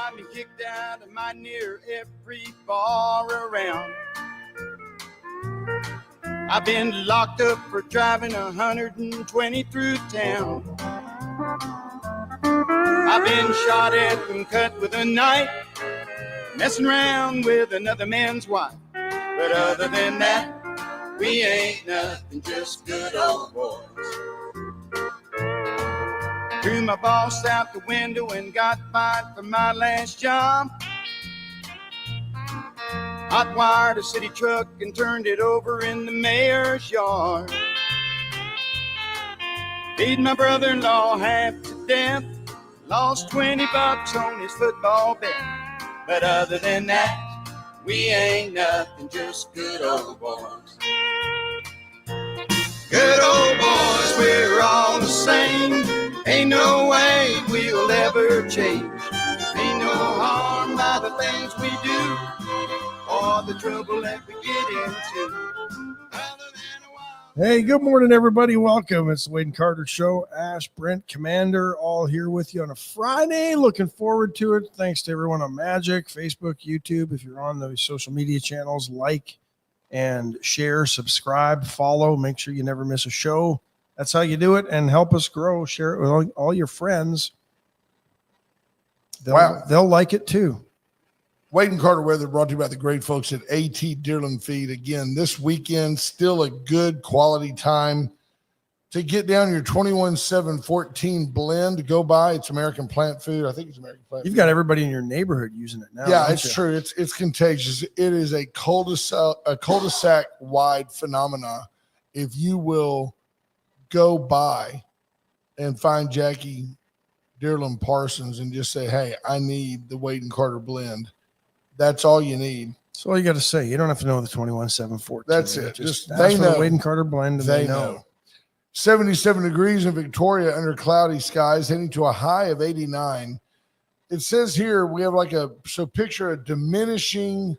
I've been kicked out of my near every bar around. I've been locked up for driving 120 through town. I've been shot at and cut with a knife, messing around with another man's wife. But other than that, we ain't nothing, just good old boys. Threw my boss out the window and got fired for my last job. Hot wired a city truck and turned it over in the mayor's yard. Beat my brother-in-law half to death. Lost $20 on his football bet. But other than that, we ain't nothing, just good old boys. Good old boys, we're all the same. Ain't no way we'll ever change. Ain't no harm by the things we do or the trouble that we get into. Hey, good morning, everybody. Welcome. It's the Wade and Carter Show. Ash, Brent, Commander, all here with you on a Friday. Looking forward to it. Thanks to everyone on Magic, Facebook, YouTube. If you're on those social media channels, like and share, subscribe, follow. Make sure you never miss a show. That's how you do it, and help us grow. Share it with all your friends. They'll like it too. Wade and Carter weather brought to you by the great folks at AT Deerland Feed. Again, this weekend, still a good quality time to get down your 21-7-14 blend to go by. It's American Plant Food. I think it's American Plant Food. You've got everybody in your neighborhood using it now. Yeah, it's true. It's contagious. It is a cul-de-sac wide phenomena. If you will go by and find Jackie Deerland Parsons and just say, hey, I need the Wade and Carter blend. That's all you need. That's all you got to say. You don't have to know the 21-7-14. That's it. Just they know. The Wade and Carter blend. They know. 77 degrees in Victoria under cloudy skies, heading to a high of 89. It says here we have picture a diminishing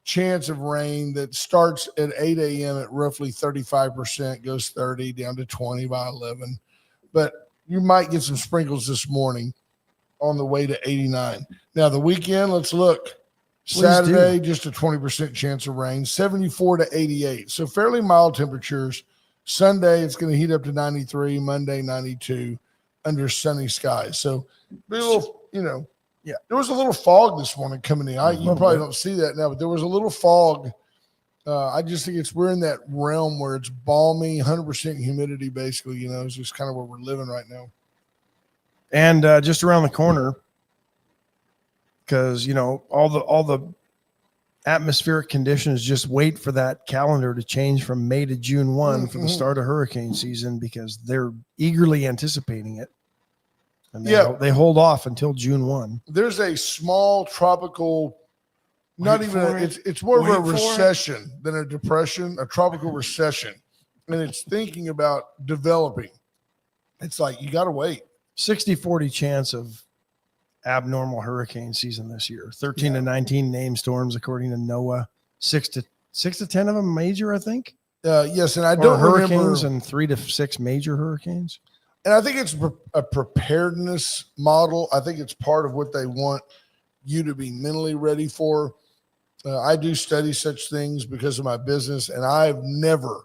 chance of rain that starts at 8 a.m. at roughly 35%, goes 30, down to 20 by 11. But you might get some sprinkles this morning on the way to 89. Now, the weekend, let's look. Saturday, just a 20% chance of rain, 74 to 88. So fairly mild temperatures. Sunday, it's going to heat up to 93. Monday, 92 under sunny skies. So be a little, yeah. There was a little fog this morning coming in. You probably don't see that now, but there was a little fog. I just think we're in that realm where it's balmy, 100% humidity, basically. It's just kind of where we're living right now. And just around the corner, because all the atmospheric conditions just wait for that calendar to change from May to June 1 for the start of hurricane season, because they're eagerly anticipating it. And they hold off until June 1. There's a small tropical, it's more of a recession than a depression, a tropical recession. And it's thinking about developing. It's like, you got to wait. 60-40 chance of abnormal hurricane season this year. 13 to 19 named storms according to NOAA. 6 to 10 of them major, I think. Yes, and I don't hurricanes remember, and 3 to 6 major hurricanes. And I think it's a preparedness model. I think it's part of what they want you to be mentally ready for. I do study such things because of my business, and I've never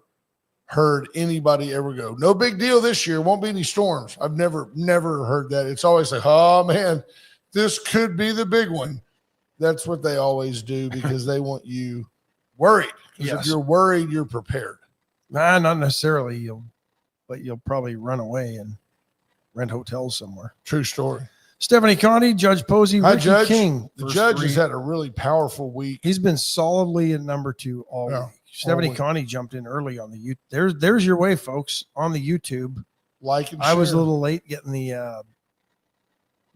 heard anybody ever go, no big deal this year, won't be any storms. I've never heard that. It's always like, oh man, this could be the big one. That's what they always do, because they want you worried. Because if you're worried, you're prepared. Nah, not necessarily. But you'll probably run away and rent hotels somewhere. True story. Stephanie Conti, Judge Posey, Ricky Judge King. The judge has had a really powerful week. He's been solidly at number 2 all week. Stephanie Conti jumped in early on the YouTube. There's your way, folks, on the YouTube. Like and share. I was a little late getting the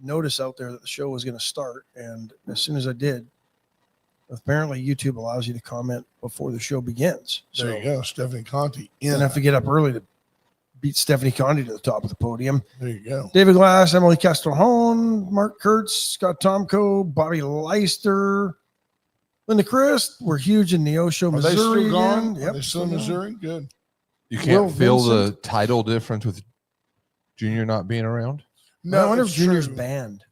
notice out there that the show was going to start, and as soon as I did, apparently YouTube allows you to comment before the show begins. There you go, Stephanie Conti. Didn't have to get up early to beat Stephanie Conti to the top of the podium. There you go. David Glass, Emily Castrillon, Mark Kurtz, Scott Tomko, Bobby Leister, Linda Christ. We're huge in Neosho, Missouri. Are they still gone? Yep, Are they still in Missouri? Good. You can't feel the title difference with Junior not being around? No, I wonder if it's Junior's true. banned.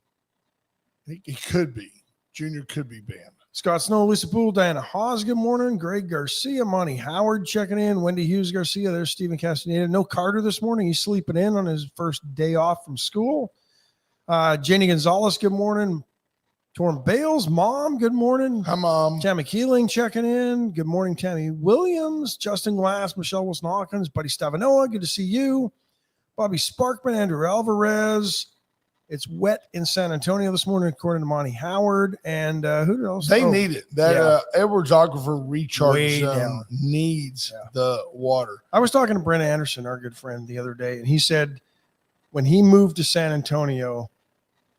He could be. Junior could be banned. Scott Snow, Lisa Poole, Diana Hawes, good morning. Greg Garcia, Monty Howard checking in. Wendy Hughes Garcia, there's Stephen Castaneda. No Carter this morning. He's sleeping in on his first day off from school. Jenny Gonzalez, good morning. Torm Bales, Mom, good morning. Hi, Mom. Tammy Keeling checking in. Good morning, Tammy Williams, Justin Glass, Michelle Wilson-Hawkins, Buddy Stavanoa, good to see you. Bobby Sparkman, Andrew Alvarez. It's wet in San Antonio this morning, according to Monty Howard. And who else? They need it. That Edwards Aquifer recharge Way zone down. needs the water. I was talking to Brent Anderson, our good friend, the other day, and he said when he moved to San Antonio,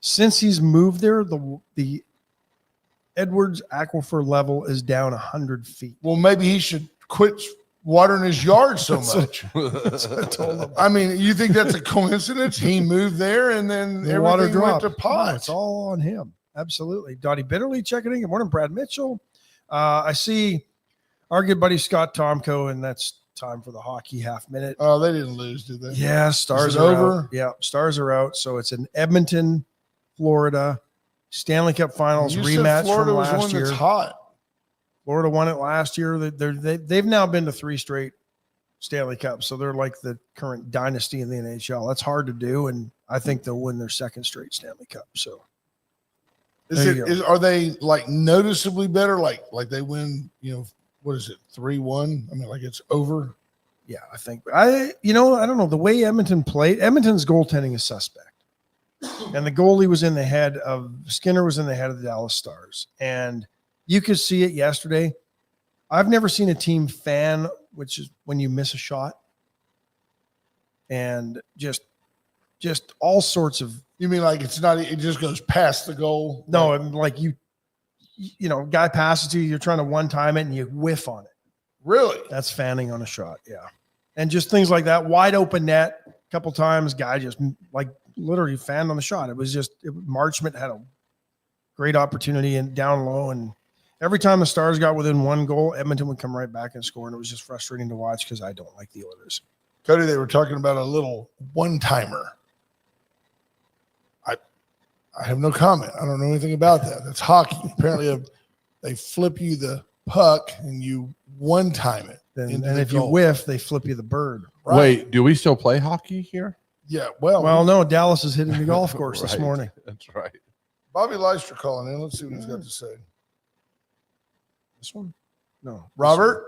since he's moved there, the Edwards Aquifer level is down 100 feet. Well, maybe he should quit watering his yard so much. I mean, you think that's a coincidence? He moved there and then The water everything went dropped. to pot. No, it's all on him. Absolutely. Dottie Bitterly checking in. Good morning, Brad Mitchell. I see our good buddy Scott Tomko, and that's time for the hockey half minute. Oh, they didn't lose, did they? Yeah, Stars Is it are over? out. Yeah, Stars are out. So it's an Edmonton, Florida Stanley Cup Finals You rematch said Florida from was last one year. that's hot. Florida won it last year. They've now been to 3 straight Stanley Cups, so they're like the current dynasty in the NHL. That's hard to do, and I think they'll win their 2nd straight Stanley Cup. So, Are they like noticeably better? Like they win? What is it? 3-1? I mean, like it's over. yeah, I think I don't know the way Edmonton played. Edmonton's goaltending is suspect, and the goalie was in the head of Skinner was in the head of the Dallas Stars, and you could see it yesterday. I've never seen a team fan, which is when you miss a shot, and just all sorts of. You mean like it's not? It just goes past the goal. No, like guy passes to you, you're trying to one time it and you whiff on it. Really? That's fanning on a shot. Yeah. And just things like that. Wide open net a couple times, guy just like literally fanned on the shot. It was Marchment had a great opportunity and down low. And every time the Stars got within 1 goal, Edmonton would come right back and score. And it was just frustrating to watch because I don't like the Oilers. Cody, they were talking about a little one-timer. I have no comment. I don't know anything about that. That's hockey. Apparently, they flip you the puck and you one-time it. And if you whiff, they flip you the bird. Right? Wait, do we still play hockey here? Yeah. Well, No, Dallas is hitting the golf course this Right. morning. That's right. Bobby Leister calling in. Let's see what he's got to say. This one? No. Robert?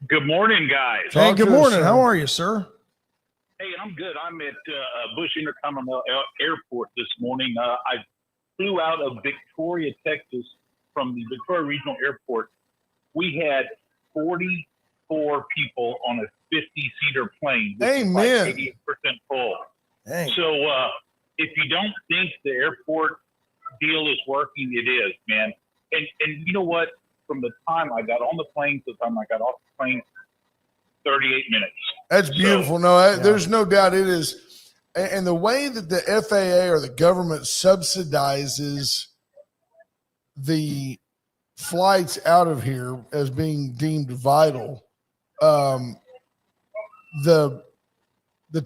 Good morning, guys. Hey, Talk good to us, morning. sir. How are you, sir? Hey, I'm good. I'm at Bush Intercontinental Airport this morning. I flew out of Victoria, Texas, from the Victoria Regional Airport. We had 44 people on a 50-seater plane. Which is Amen. like 88% full. Hey. So if you don't think the airport deal is working, it is, man. And you know what? From the time I got on the plane to the time I got off the plane, 38 minutes. That's beautiful. There's no doubt it is. And the way that the FAA or the government subsidizes the flights out of here as being deemed vital, the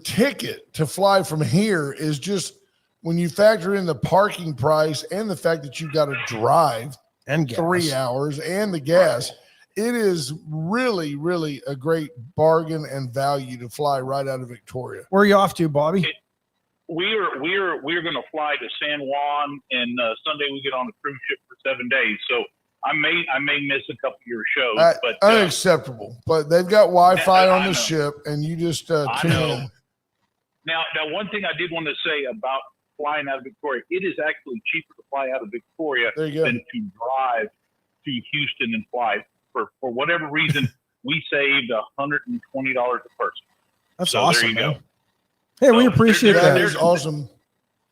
ticket to fly from here is just, when you factor in the parking price and the fact that you got to drive And gas. 3 hours and the gas, it is really, really a great bargain and value to fly right out of Victoria. Where are you off to, Bobby? We're going to fly to San Juan, and Sunday we get on a cruise ship for 7 days. So I may miss a couple of your shows, but Unacceptable. But they've got Wi-Fi on the know. ship, and you just tune know. in. Now, one thing I did want to say about flying out of Victoria, it is actually cheaper to fly out of Victoria There you go. than to drive to Houston and fly. For whatever reason, we saved $120 a person. That's So awesome, there you man. go. Hey, we So appreciate That that. is awesome.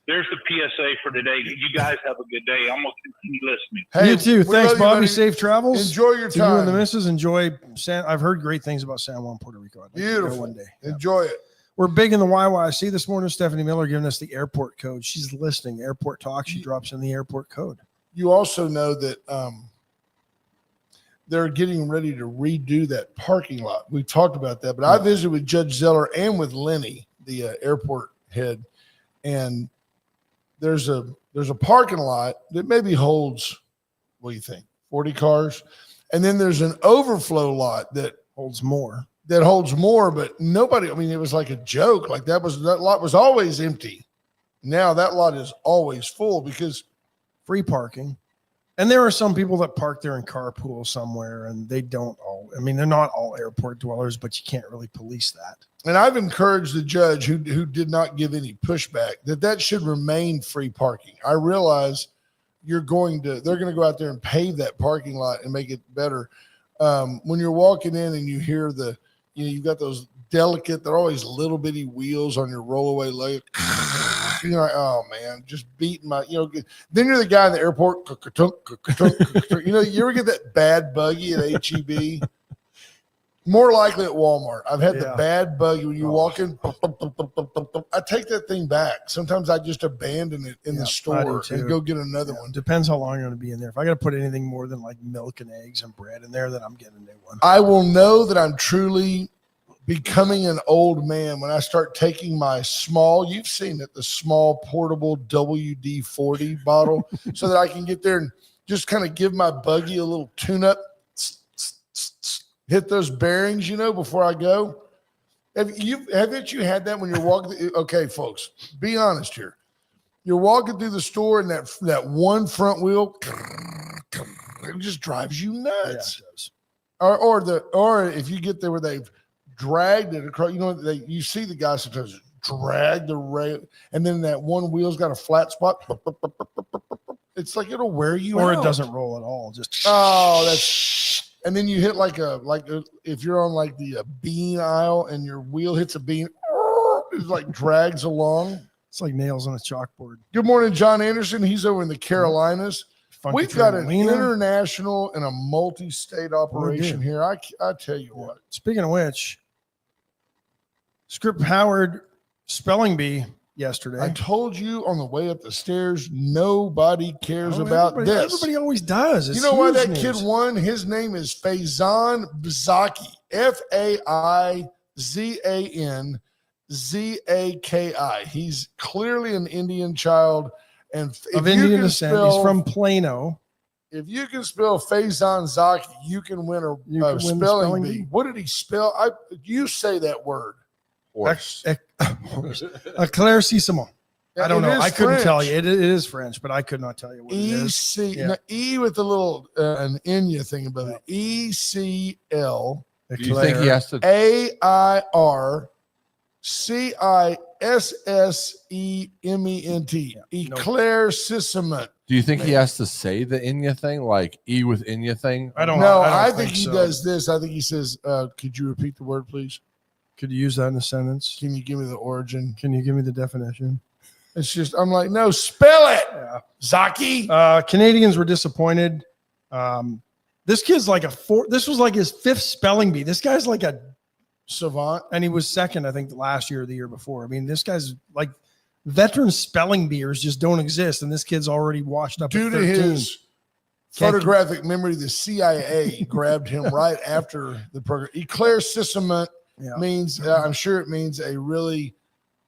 There's the PSA for today. You guys have a good day. I'm going to continue listening. Hey, You too. we Thanks, love you, Bobby. buddy. Safe travels. Enjoy your To you and the time. missus. Enjoy I've heard great things about San Juan, Puerto Rico. I'd like to go Beautiful. one day. Yeah. Enjoy it. We're big in the YYC this morning. Stephanie Miller giving us the airport code. She's listening. Airport talk. She drops in the airport code. You also know that they're getting ready to redo that parking lot. We talked about that, but I visited with Judge Zeller and with Lenny, the airport head, and there's a parking lot that maybe holds, what do you think, 40 cars? And then there's an overflow lot that Holds more. But nobody, I mean, it was like a joke. Like that lot was always empty. Now that lot is always full because Free parking. And there are some people that park there in carpool somewhere, and they don't all, I mean, they're not all airport dwellers, but you can't really police that. and I've encouraged the judge who did not give any pushback that should remain free parking. I realize they're going to go out there and pave that parking lot and make it better. When you're walking in and you hear you've got those delicate, they're always little bitty wheels on your rollaway leg. You're like, oh man, just beating my, then you're the guy in the airport. You ever get that bad buggy at HEB? More likely at Walmart. I've had the bad buggy when you walk in. I take that thing back. Sometimes I just abandon it in the store and go get another one. Depends how long you're going to be in there. If I got to put anything more than like milk and eggs and bread in there, then I'm getting a new one. I will know that I'm truly becoming an old man when I start taking my small, you've seen it, the small portable WD-40 bottle, so that I can get there and just kind of give my buggy a little tune-up, hit those bearings, before I go. Haven't you had that when you're walking? Okay, folks, be honest here. You're walking through the store and that one front wheel, it just drives you nuts. Yeah, it does. Or if you get there where they've dragged it across, you see the guys sometimes drag the rail, and then that one wheel's got a flat spot. It's like it'll wear you out. Or it doesn't roll at all. Just and then you hit if you're on like the bean aisle and your wheel hits a bean, it like drags along. It's like nails on a chalkboard. Good morning, John Anderson. He's over in the Carolinas. We've got an international and a multi-state operation here. I tell you what. Speaking of which, Script Howard spelling bee yesterday. I told you on the way up the stairs, nobody cares about this. Everybody always does. You know why that kid won? His name is Faizan Zaki. Faizanzaki. He's clearly an Indian child. And of Indian descent. He's from Plano. If you can spell Faizan Zaki, you can win a spelling bee. What did he spell? You say that word. Éclaircissement. I don't know. I couldn't tell you. It is French, but I could not tell you what it is. E with the little an Enya thing above it. ECL. Do you think he has to? AIRCISSEMENT. Éclaircissement. Do you think he has to say the Inya thing, like E with Inya thing? I don't know. I think he does this. I think he says, could you repeat the word, please? Could you use that in a sentence? Can you give me the origin? Can you give me the definition? It's just, I'm like, no, spell it. Yeah. Zaki. Canadians were disappointed. This kid's like this was like his fifth spelling bee. This guy's like a savant. And he was second, I think, last year or the year before. I mean, this guy's like veteran spelling beers just don't exist. And this kid's already washed up. Due to his photographic memory, the CIA grabbed him right after the program. Éclaircissement means, I'm sure it means a really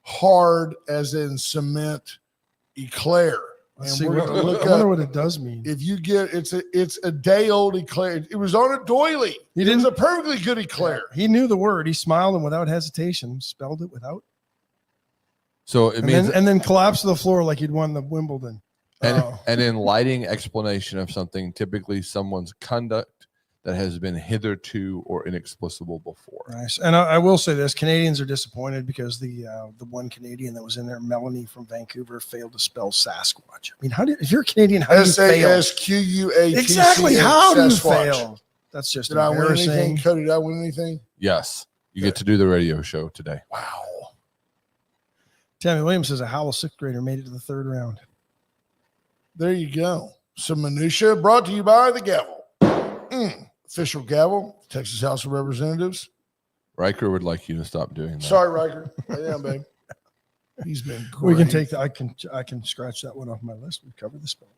hard, as in cement, eclair. And we're going to look up. I wonder what it does mean. If you get, it's a day old eclair. It was on a doily. It was a perfectly good eclair. He knew the word. He smiled and without hesitation spelled it without. So it means, and then collapsed to the floor like he'd won the Wimbledon. And in lighting explanation of something, typically someone's conduct that has been hitherto or inexplicable before. Nice. And I will say this: Canadians are disappointed because the one Canadian that was in there, Melanie from Vancouver, failed to spell Sasquatch. I mean, if you're a Canadian, how do you fail? SASQUAT. Exactly. How do you fail? That's just embarrassing. I win anything? Cody, did I win anything? Yes. You get to do the radio show today. Wow. Tammy Williams says a Howell sixth grader made it to the third round. There you go. Some minutia brought to you by the gavel. Official gavel, Texas House of Representatives. Riker would like you to stop doing that. Sorry, Riker. Yeah, babe. He's been great. We can take that. I can scratch that one off my list. We covered the spell.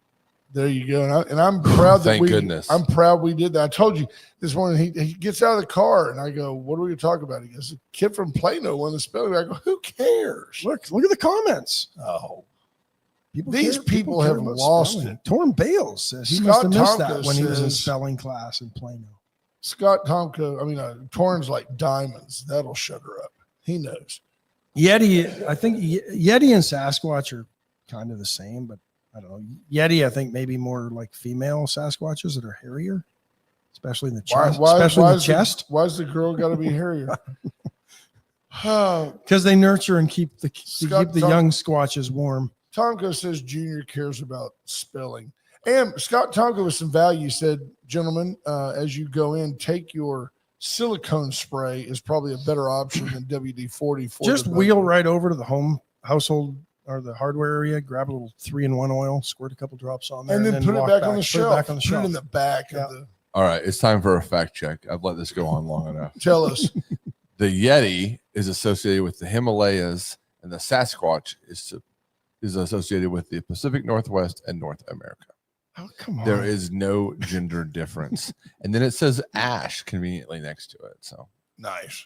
There you go. And I'm proud that Thank goodness. I'm proud we did that. I told you this morning, he gets out of the car and I go, what are we going to talk about? He goes, a kid from Plano won the spelling bee. I go, who cares? Look at the comments. Oh. These people care have about lost spelling. it. Torm Bales says he Scott must have missed Tomko that when he was in says- spelling class in Plano. Scott Tomko, Torn's like diamonds. That'll shut her up. He knows. Yeti, I think Yeti and Sasquatch are kind of the same, but I don't know. Yeti, I think maybe more like female Sasquatches that are hairier, especially in the chest. Why's the girl got to be hairier? Because they nurture and keep the young squatches warm. Tomko says Junior cares about spelling. And Scott Tomko with some value said, gentlemen, as you go in, take your silicone spray is probably a better option than WD-40. Just wheel right over to the household or the hardware area, grab a little 3-in-1 oil, squirt a couple drops on there, and then put it back on the shelf. Put it in the back of the. All right, it's time for a fact check. I've let this go on long enough. Tell us. The Yeti is associated with the Himalayas, and the Sasquatch is associated with the Pacific Northwest and North America. Oh, come on. There is no gender difference. And then it says ash conveniently next to it. So Nice.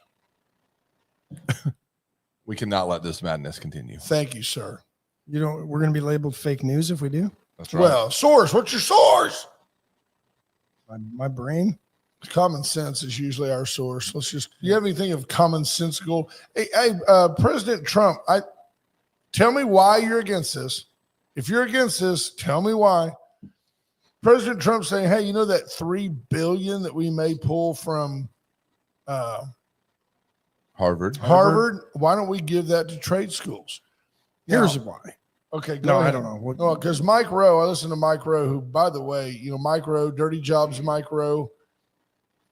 we cannot let this madness continue. Thank you, sir. We're going to be labeled fake news if we do. That's right. Well, source. What's your source? My brain. Common sense is usually our source. You have anything of commonsensical? Hey, President Trump, tell me why you're against this. If you're against this, tell me why. President Trump saying, hey, that $3 billion that we may pull from Harvard. Why don't we give that to trade schools? Here's why. Okay, No, ahead. I don't know. No, because Mike Rowe, I listen to Mike Rowe, who, by the way, Mike Rowe, Dirty Jobs Mike Rowe,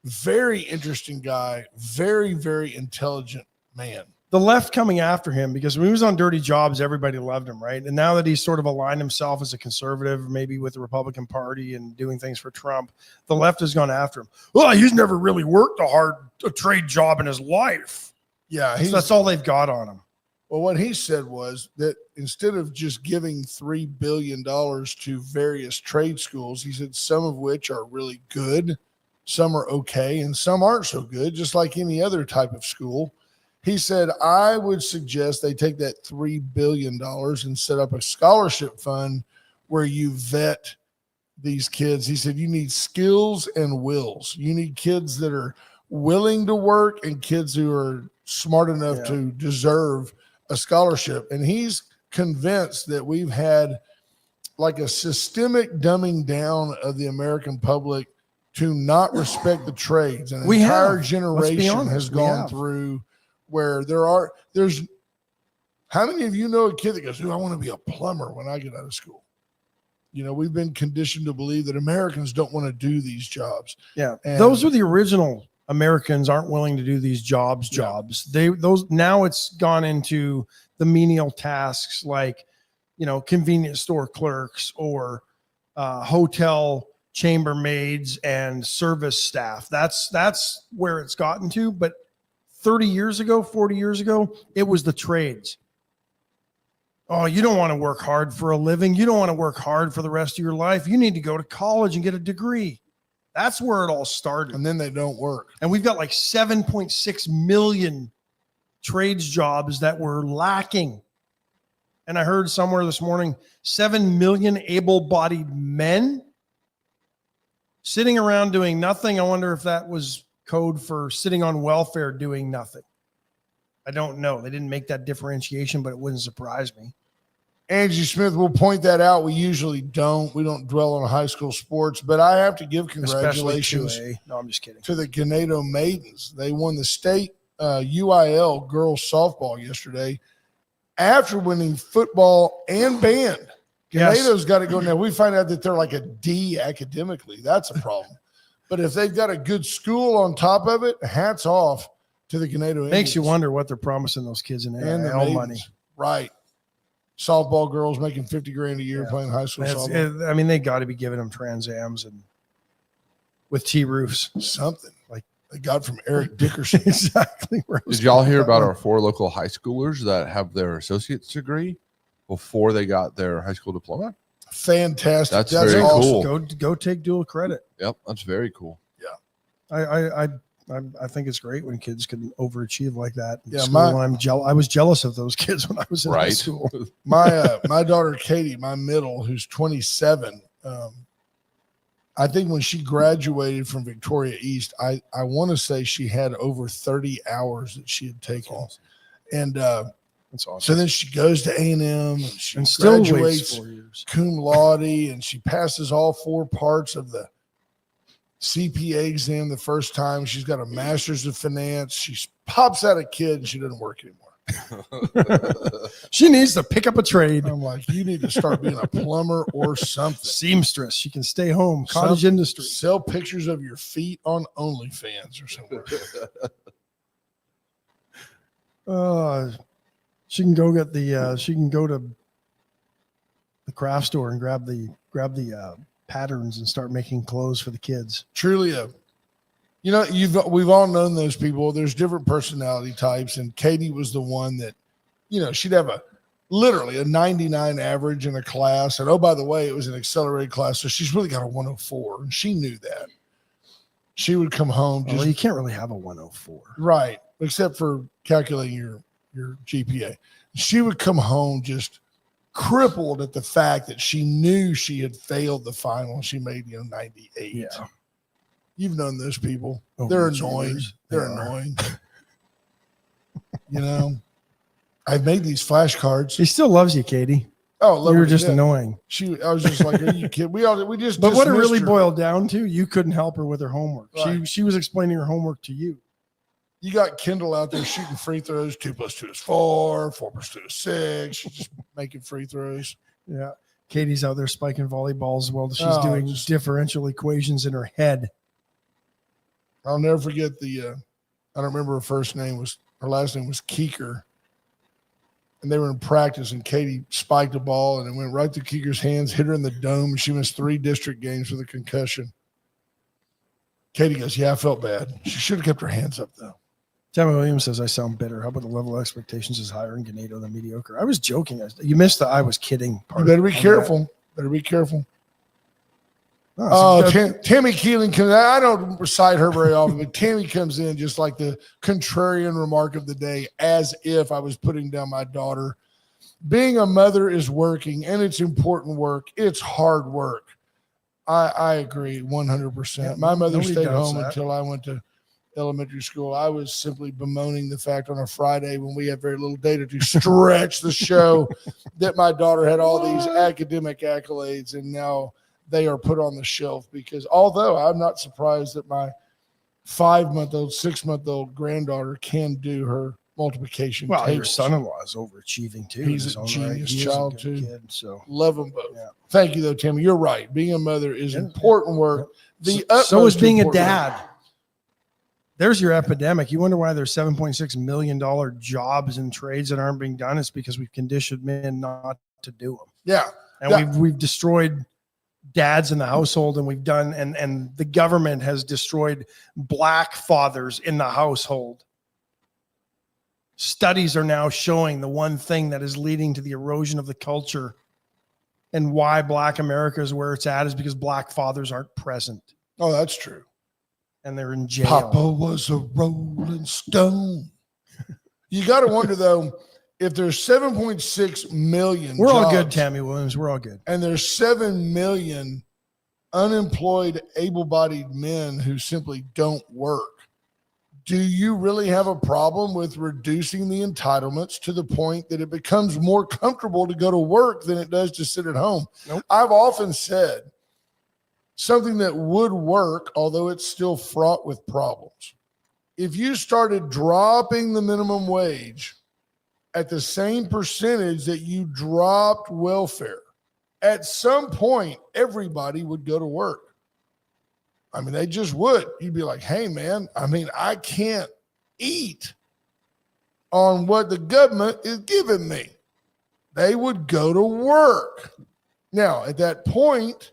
very interesting guy, very, very intelligent man. The left coming after him, because when he was on Dirty Jobs, everybody loved him, right? And now that he's sort of aligned himself as a conservative, maybe with the Republican Party and doing things for Trump, the left has gone after him. Well, he's never really worked a trade job in his life. Yeah, So that's all they've got on him. Well, what he said was that instead of just giving $3 billion to various trade schools, he said some of which are really good, some are okay, and some aren't so good, just like any other type of school. He said, I would suggest they take that $3 billion and set up a scholarship fund where you vet these kids. He said, you need skills and wills. You need kids that are willing to work and kids who are smart enough to deserve a scholarship. And he's convinced that we've had like a systemic dumbing down of the American public to not respect the trades. An entire generation has gone through where there's how many of you know a kid that goes, I want to be a plumber when I get out of school? We've been conditioned to believe that Americans don't want to do these jobs. Yeah. And those are the original Americans aren't willing to do these jobs. Now it's gone into the menial tasks like, convenience store clerks or hotel chambermaids and service staff. That's where it's gotten to. But 30 years ago, 40 years ago, it was the trades. Oh, you don't want to work hard for a living. You don't want to work hard for the rest of your life. You need to go to college and get a degree. That's where it all started. And then they don't work. And we've got like 7.6 million trades jobs that we're lacking. And I heard somewhere this morning, 7 million able-bodied men sitting around doing nothing. I wonder if that was code for sitting on welfare doing nothing. I don't know. They didn't make that differentiation, but it wouldn't surprise me. Angie Smith will point that out. We usually don't. We don't dwell on high school sports, but I have to give congratulations No, I'm just kidding. to the Ganado Maidens. They won the state UIL girls softball yesterday after winning football and band. Ganado's got to go now. We find out that they're like a D academically. That's a problem. But if they've got a good school on top of it, hats off to the Ganado Indians. Makes you wonder what they're promising those kids in NIL money. Right. Softball girls making $50,000 a year playing high school softball. I mean, they got to be giving them Trans Ams and with T-roofs. Something like they got from Eric Dickerson. Exactly. Did y'all hear about our 4 local high schoolers that have their associate's degree before they got their high school diploma? Fantastic. That's very awesome. cool. Go take dual credit. Yep, that's very cool. Yeah. I I think it's great when kids can overachieve like that. In Yeah, school. I was jealous of those kids when I was in high Right. school. My daughter Katie, my middle, who's 27. I think when she graduated from Victoria East, I want to say she had over 30 hours that she had taken. Awesome. And That's awesome. so then she goes to A&M and she And still waits graduates 4 years. cum laude, and she passes all 4 parts of the CPA exam the first time. She's got a master's of finance. She pops out a kid and she doesn't work anymore. She needs to pick up a trade. I'm like, you need to start being a plumber or something. Seamstress. She can stay home. Cottage Some- industry. Sell pictures of your feet on OnlyFans or something. She can go get the. She can go to the craft store and grab the patterns and start making clothes for the kids. Truly we've all known those people. There's different personality types, and Katie was the one that, she'd have literally a 99 average in a class. And oh, by the way, it was an accelerated class, so she's really got a 104, and she knew that. She would come home Well, you can't really have a 104. right, except for calculating your GPA. She would come home just crippled at the fact that she knew she had failed the final. She made 98. Yeah. You've known those people. Over They're the annoying. years, They're they are. annoying. I've made these flashcards. She still loves you, Katie. Oh, love You her were to just death. annoying. I was just like, are you kidding? We just. But what it dismissed really her. boiled down to, you couldn't help her with her homework. Right. She was explaining her homework to you. You got Kendall out there shooting free throws. 2 + 2 is 4. 4 + 2 is 6. She's just making free throws. Yeah. Katie's out there spiking volleyballs while she's Oh, doing just- differential equations in her head. I'll never forget I don't remember her last name was Keeker. And they were in practice, and Katie spiked a ball, and it went right through Keeker's hands, hit her in the dome, and she missed 3 district games with a concussion. Katie goes, yeah, I felt bad. She should have kept her hands up, though. Tammy Williams says, I sound bitter. How about the level of expectations is higher in Ganado than mediocre? I was joking. You missed the I was kidding part. You better be on careful. Better be careful. that. Oh, No, it's a- Tammy Keeling comes. I don't recite her very often, but Tammy comes in just like the contrarian remark of the day, as if I was putting down my daughter. Being a mother is working, and it's important work. It's hard work. I agree 100%. Yeah, My mother nobody stayed doubts home that. until I went to elementary school. I was simply bemoaning the fact on a Friday when we had very little data to stretch the show that my daughter had all these academic accolades, and now they are put on the shelf, because although I'm not surprised that my 5-month-old, 6-month-old granddaughter can do her multiplication well, your tables. son-in-law is overachieving too. in He's his a own genius He is a child, good too. kid, so Love them both. Yeah. Thank you, though, Tammy. You're right. Being a mother is Yeah. important work. so Utmost is being a important work. dad. There's your epidemic. You wonder why there's $7.6 million jobs in trades that aren't being done. It's because we've conditioned men not to do them. Yeah. And Yeah. we've destroyed dads in the household, and we've done and the government has destroyed black fathers in the household. Studies are now showing the one thing that is leading to the erosion of the culture and why black America is where it's at is because black fathers aren't present Oh, that's true. and they're in jail. Papa was a rolling stone. You got to wonder, though, if there's 7.6 million We're all good, jobs, Tammy Williams. We're all good. and there's 7 million unemployed, able-bodied men who simply don't work. Do you really have a problem with reducing the entitlements to the point that it becomes more comfortable to go to work than it does to sit at home? Nope. I've often said something that would work, although it's still fraught with problems. If you started dropping the minimum wage at the same percentage that you dropped welfare, at some point, everybody would go to work. I mean, they just would. You'd be like, hey, man, I can't eat on what the government is giving me. They would go to work. Now, at that point,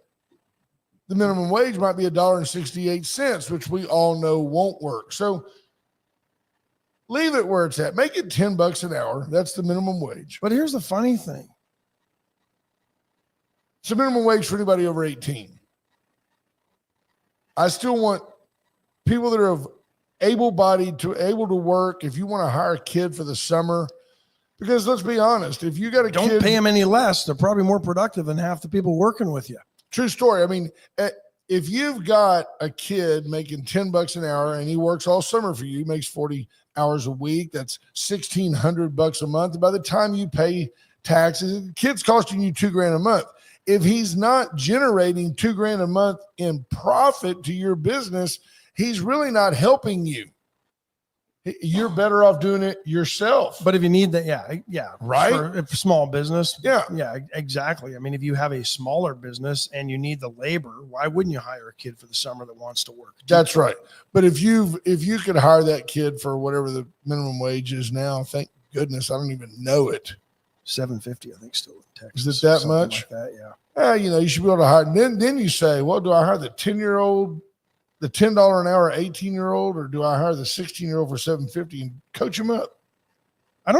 the minimum wage might be $1.68, which we all know won't work. So leave it where it's at. Make it $10 an hour. That's the minimum wage. But here's the funny thing. It's the minimum wage for anybody over 18. I still want people that are of able-bodied to able to work, if you want to hire a kid for the summer, because let's be honest, if you got a Don't kid, pay them any less. They're probably more productive than half the people working with you. true story. I mean, if you've got a kid making $10 an hour and he works all summer for you, makes 40 hours a week, that's $1,600 a month. And by the time you pay taxes, the kid's costing you $2,000 a month. If he's not generating $2,000 a month in profit to your business, he's really not helping you. You're better off doing it yourself. But if you need that, yeah, Right? For a small business, Yeah. Exactly. I mean, if you have a smaller business and you need the labor, why wouldn't you hire a kid for the summer that wants to work? That's right. But if you could hire that kid for whatever the minimum wage is now, thank goodness, I don't even know it. $750, I think, still in Texas. Is it that something much? Like that, yeah. You should be able to hire. Then you say, well, do I hire the 10-year-old, the $10 an hour 18-year-old, or do I hire the 16-year-old for $750 and coach him up? I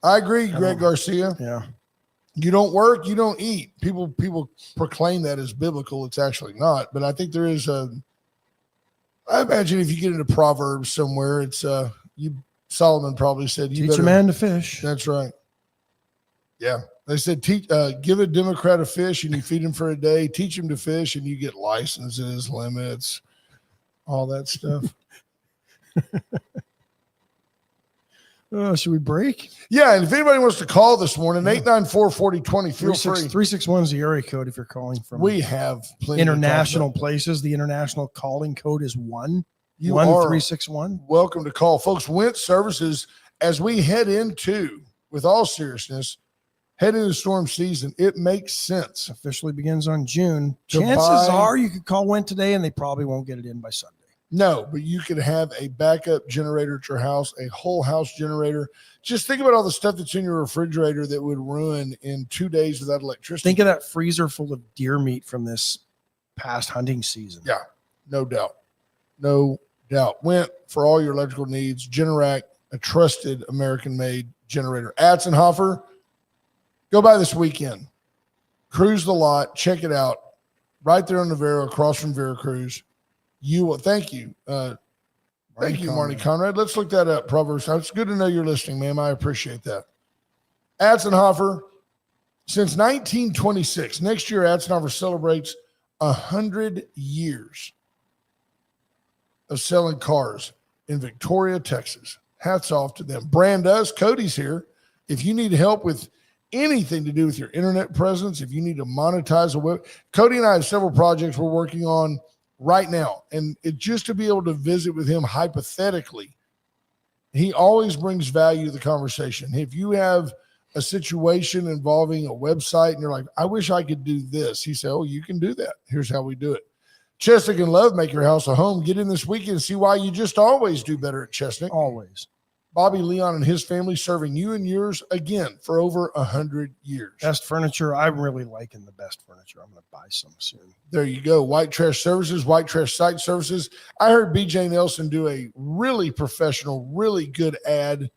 agree, Greg Garcia. Yeah. You don't work, you don't eat. People proclaim that as biblical. It's actually not. But I think there is I imagine if you get into Proverbs somewhere, it's Solomon probably said, teach a man to fish. That's right. Yeah. They said, give a Democrat a fish and you feed him for a day, teach him to fish and you get licenses, limits, all that stuff. Should we break? Yeah. And if anybody wants to call this morning, 894-4020, feel free. 361 is the area code if you're calling from We have plenty international places. The international calling code is 1-361. Welcome to call. Folks, Wentz Services, as we head into, with all seriousness, head into storm season, it makes sense. Officially begins on June. To Chances buy- are you could call Went today and they probably won't get it in by Sunday. No, but you could have a backup generator at your house, a whole house generator. Just think about all the stuff that's in your refrigerator that would ruin in 2 days without electricity. Think of that freezer full of deer meat from this past hunting season. Yeah, no doubt. No doubt. Went for all your electrical needs. Generac, a trusted American-made generator. Atzenhofer, go by this weekend. Cruise the lot. Check it out. Right there on Navarro, across from Veracruz. You will. Thank you. Thank you, Marty Conrad. Let's look that up. Proverbs. It's good to know you're listening, ma'am. I appreciate that. Atzenhofer, since 1926. Next year, Atzenhofer celebrates 100 years of selling cars in Victoria, Texas. Hats off to them. Brand us. Cody's here. If you need help with anything to do with your internet presence, if you need to monetize a web, Cody and I have several projects we're working on right now. And it just to be able to visit with him hypothetically, he always brings value to the conversation. If you have a situation involving a website and you're like, I wish I could do this, he said, oh, you can do that. Here's how we do it. Chestnut and Love, make your house a home. Get in this weekend and see why you just always do better at Chestnut. Always. Bobby Leon and his family serving you and yours again for over 100 years. Best furniture. I'm really liking the best furniture. I'm going to buy some soon. There you go. White Trash Services, White Trash Site Services. I heard BJ Nelson do a really professional, really good ad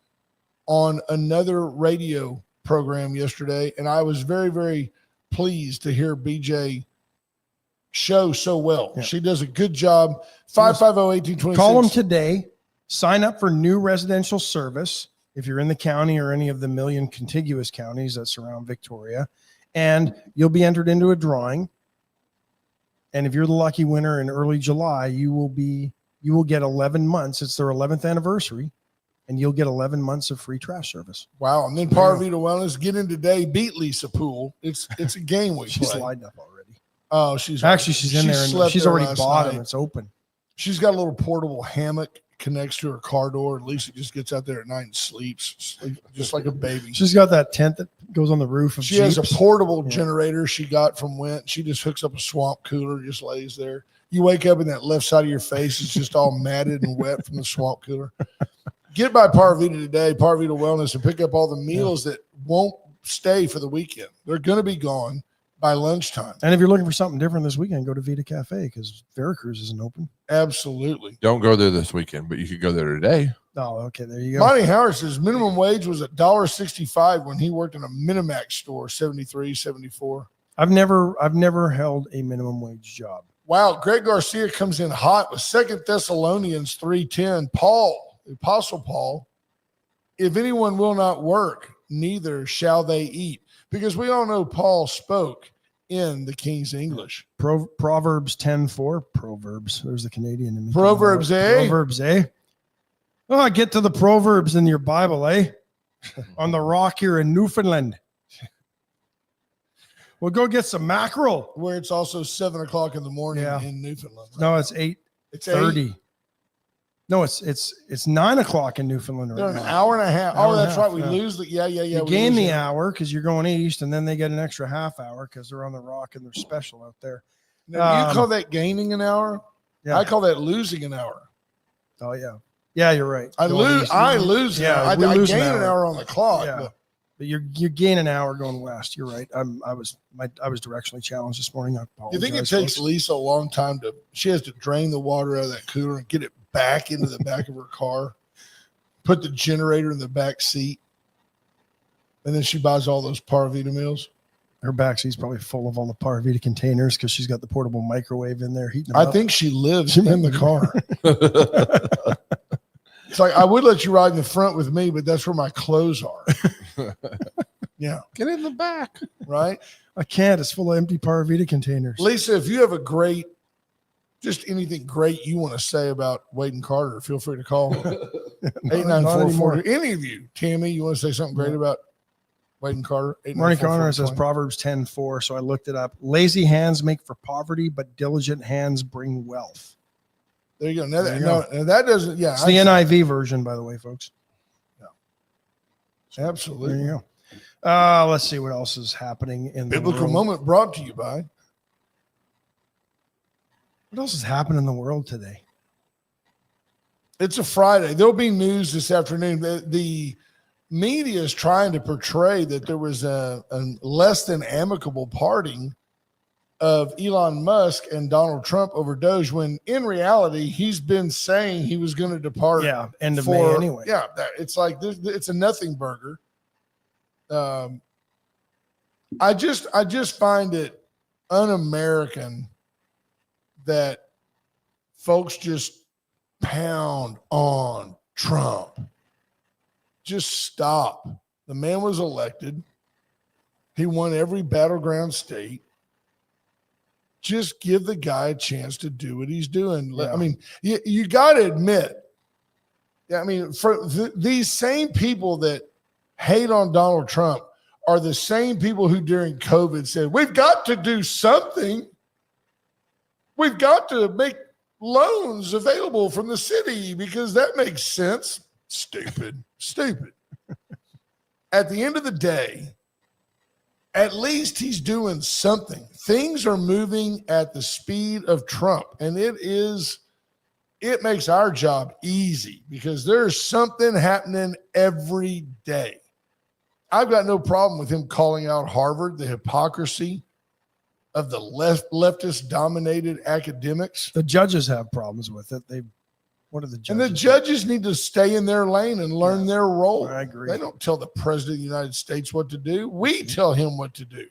on another radio program yesterday. And I was very, very pleased to hear BJ show so well. Yeah. She does a good job. 550-1826. Call them today. Sign up for new residential service if you're in the county or any of the million contiguous counties that surround Victoria, and you'll be entered into a drawing. And if you're the lucky winner in early July, you will get 11 months. It's their 11th anniversary, and you'll get 11 months of free trash service. Wow. And then Parvita Wellness, get in today, beat Lisa Poole. It's a game we She's play. lined up already. Oh, she's in there and she's already bought them. It's open. She's got a little portable hammock connects to her car door, and Lisa just gets out there at night and sleeps just like a baby. She's got that tent that goes on the roof of She Jeeps. has a portable generator she got from Went. She just hooks up a swamp cooler, just lays there. You wake up and that left side of your face is just all matted and wet from the swamp cooler. Get by Parvita today, Parvita Wellness, and pick up all the meals that won't stay for the weekend. They're going to be gone by lunchtime. And if you're looking for something different this weekend, go to Vita Cafe because Veracruz isn't open. Absolutely. Don't go there this weekend, but you could go there today. Oh, okay. There you go. Monty Howard says minimum wage was $1.65 when he worked in a Minimax store, 73, 74. I've never held a minimum wage job. Wow, Greg Garcia comes in hot with 2 Thessalonians 3:10. Paul, the Apostle Paul, if anyone will not work, neither shall they eat. Because we all know Paul spoke in the King's English. Proverbs 10:4. Proverbs. There's the Canadian in me. Proverbs, eh? Proverbs, eh? Oh, get to the Proverbs in your Bible, eh? On the rock here in Newfoundland. We'll go get some mackerel. Where it's also 7 o'clock in the morning in Newfoundland. Right? No, it's 8:30. No, it's 9 o'clock in Newfoundland right They're now. an hour and a half. Hour That's and a half, right. We lose the You gain the hour because you're going east, and then they get an extra half hour because they're on the rock and they're special out there. Now, you call that gaining an hour? Yeah. I call that losing an hour. Oh yeah. Yeah, you're right. I lose. Yeah, I we lose gain an an hour on the clock. Yeah. But you gain an hour going west. You're right. I was directionally challenged this morning. I apologize. You think it takes Lisa a long time she has to drain the water out of that cooler and get it back into the back of her car, put the generator in the back seat, and then she buys all those Parvita meals? Her back seat's probably full of all the Parvita containers because she's got the portable microwave in there heating them I up. think she lives in the car. It's like, I would let you ride in the front with me, but that's where my clothes are. Yeah. Get in the back. Right? I can't. It's full of empty Parvita containers. Lisa, if you have just anything great you want to say about Wade and Carter, feel free to call 894-40. Any of you, Tammy, you want to say something great about Wade and Carter? Marty Connor says Proverbs 10:4. So I looked it up. Lazy hands make for poverty, but diligent hands bring wealth. There you go. Now that doesn't. Yeah, it's the NIV version, by the way, folks. Yeah, absolutely. There you go. Let's see what else is happening in Biblical the world. Moment brought to you by. What else is happening in the world today? It's a Friday. There'll be news this afternoon. The media is trying to portray that there was a less than amicable parting of Elon Musk and Donald Trump over Doge, when in reality he's been saying he was going to depart. Yeah, end of May anyway. Yeah, it's like it's a nothing burger. I just find it un-American that folks just pound on Trump. Just stop. The man was elected. He won every battleground state. Just give the guy a chance to do what he's doing. Yeah. I mean, you got to admit, I mean, for these same people that hate on Donald Trump are the same people who during COVID said, we've got to do something. We've got to make loans available from the city because that makes sense. Stupid. At the end of the day, at least he's doing something. Things are moving at the speed of Trump, and it makes our job easy because there's something happening every day. I've got no problem with him calling out Harvard, the hypocrisy of the leftist dominated academics. The judges have problems with it. What are the judges? And the judges need to stay in their lane and learn their role. I agree. They don't tell the president of the United States what to do. We tell him what to do.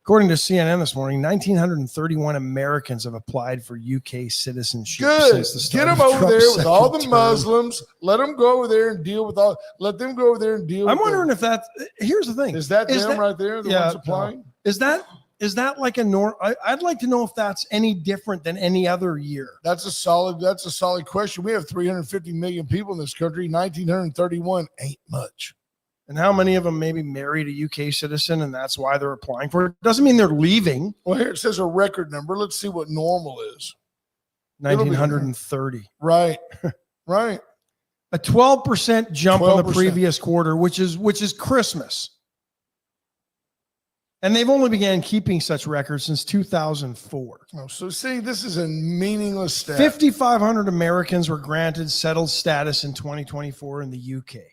According to CNN this morning, 1,931 Americans have applied for UK citizenship. Good. Since the Get them over there with all the Muslims. Let them go over there and deal with all. Let them go over there and deal. I'm wondering if that. Here's the thing. Is that them right there? The ones applying? Is that like a norm? I'd like to know if that's any different than any other year. That's a solid question. We have 350 million people in this country. 1,931 ain't much. And how many of them maybe married a UK citizen and that's why they're applying for it? Doesn't mean they're leaving. Well, here it says a record number. Let's see what normal is. 1,930. Right. Right. A 12% jump on the 12%. previous quarter, which is Christmas. And they've only began keeping such records since 2004. Oh, so see, this is a meaningless stat. 5,500 Americans were granted settled status in 2024 in the UK,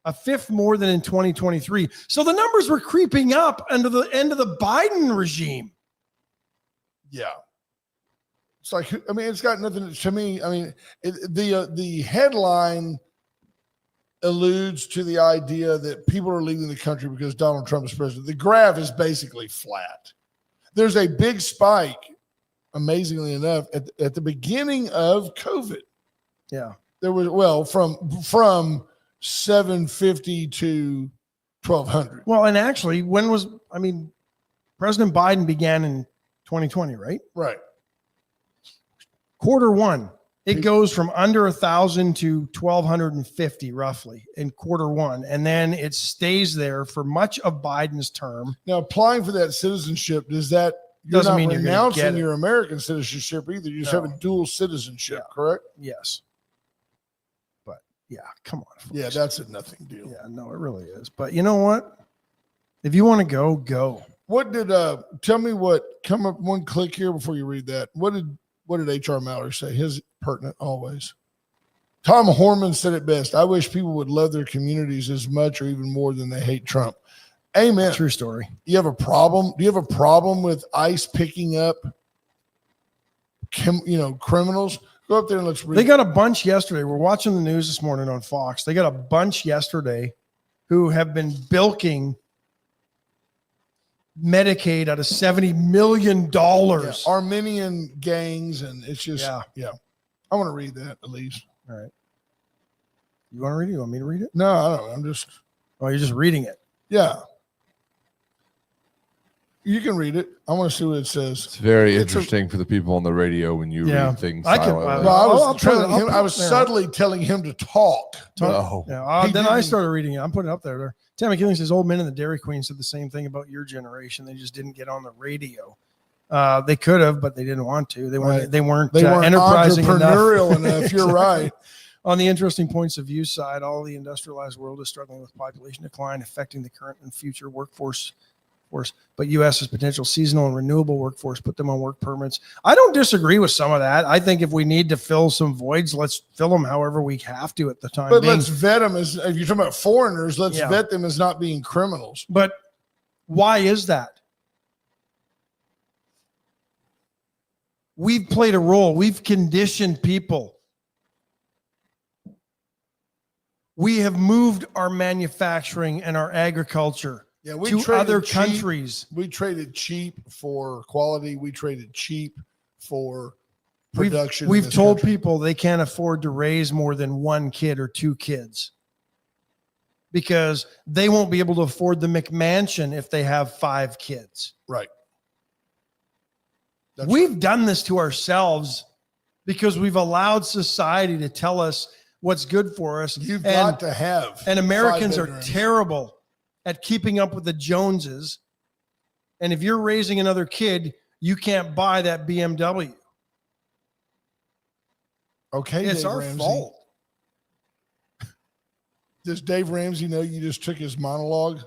a fifth more than in 2023. So the numbers were creeping up under the end of the Biden regime. Yeah. It's like, I mean, it's got nothing to me. I mean, the headline alludes to the idea that people are leaving the country because Donald Trump is president. The graph is basically flat. There's a big spike amazingly enough, at the beginning of COVID. Yeah. There was, from 750 to 1200. Well, and actually, President Biden began in 2020, right? Right. Quarter one, it goes from under 1,000 to 1,250 roughly in quarter one. And then it stays there for much of Biden's term. Now, applying for that citizenship, you're Doesn't not mean you're gonna renouncing get it. your American citizenship either. You just have a dual citizenship, correct? Yes. But yeah, come on. Folks. Yeah, that's a nothing deal. Yeah, no, it really is. But you know what? If you want to go, go. What did tell me come up one click here before you read that. What did HR Mallory say? His pertinent always. Tom Horman said it best. I wish people would love their communities as much or even more than they hate Trump. Amen. True story. You have a problem? Do you have a problem with ICE picking up criminals? Go up there and let's read. They got a bunch yesterday. We're watching the news this morning on Fox. They got a bunch yesterday who have been bilking Medicaid out of $70 million. Armenian gangs, and it's just yeah. I want to read that at least. All right. You want to read it? You want me to read it? No, I don't. I'm just. Oh, you're just reading it. Yeah. You can read it. I want to see what it says. It's very interesting for the people on the radio when you read things silently. I was subtly telling him to talk. No. Yeah, then I started reading it. I'm putting it up there. Tammy Killing says old men in the Dairy Queen said the same thing about your generation. They just didn't get on the radio. They could have, but they didn't want to. They weren't enterprising entrepreneurial enough. You're right. On the interesting points of view side, all the industrialized world is struggling with population decline affecting the current and future workforce. But U.S.'s potential seasonal and renewable workforce put them on work permits. I don't disagree with some of that. I think if we need to fill some voids, let's fill them however we have to at the time. But let's vet them if you're talking about foreigners, let's vet them as not being criminals. But why is that? We've played a role. We've conditioned people. We have moved our manufacturing and our agriculture to other countries. We traded cheap for quality. We traded cheap for production. We've told people they can't afford to raise more than one kid or two kids because they won't be able to afford the McMansion if they have 5 kids. Right. We've done this to ourselves because we've allowed society to tell us what's good for us. You've got to have. And Americans are terrible at keeping up with the Joneses. And if you're raising another kid, you can't buy that BMW. Okay. It's Dave our Ramsey. fault. Does Dave Ramsey know you just took his monologue?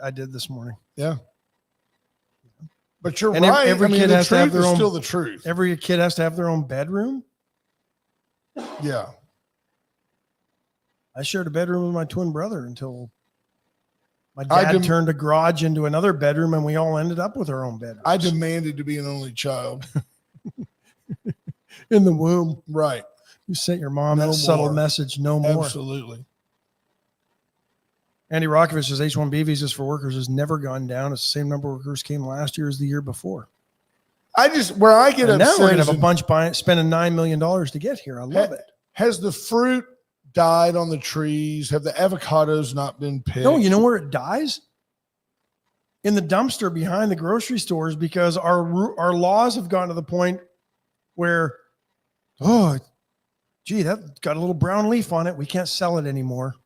I did this morning. Yeah. But you're and right. Every kid has to have their own, still the truth. Every kid has to have their own bedroom. Yeah. I shared a bedroom with my twin brother until my dad turned a garage into another bedroom and we all ended up with our own bedrooms. I demanded to be an only child. In the womb. Right. You sent your mom that subtle message, no more. Absolutely. Andy Rockovich says H-1B visas for workers has never gone down. It's the same number of workers came last year as the year before. Where I get upset. Now we're going to have a bunch spending $9 million to get here. I love it. Has the fruit died on the trees? Have the avocados not been picked? No, you know where it dies? In the dumpster behind the grocery stores, because our laws have gotten to the point where, oh, gee, that got a little brown leaf on it. We can't sell it anymore.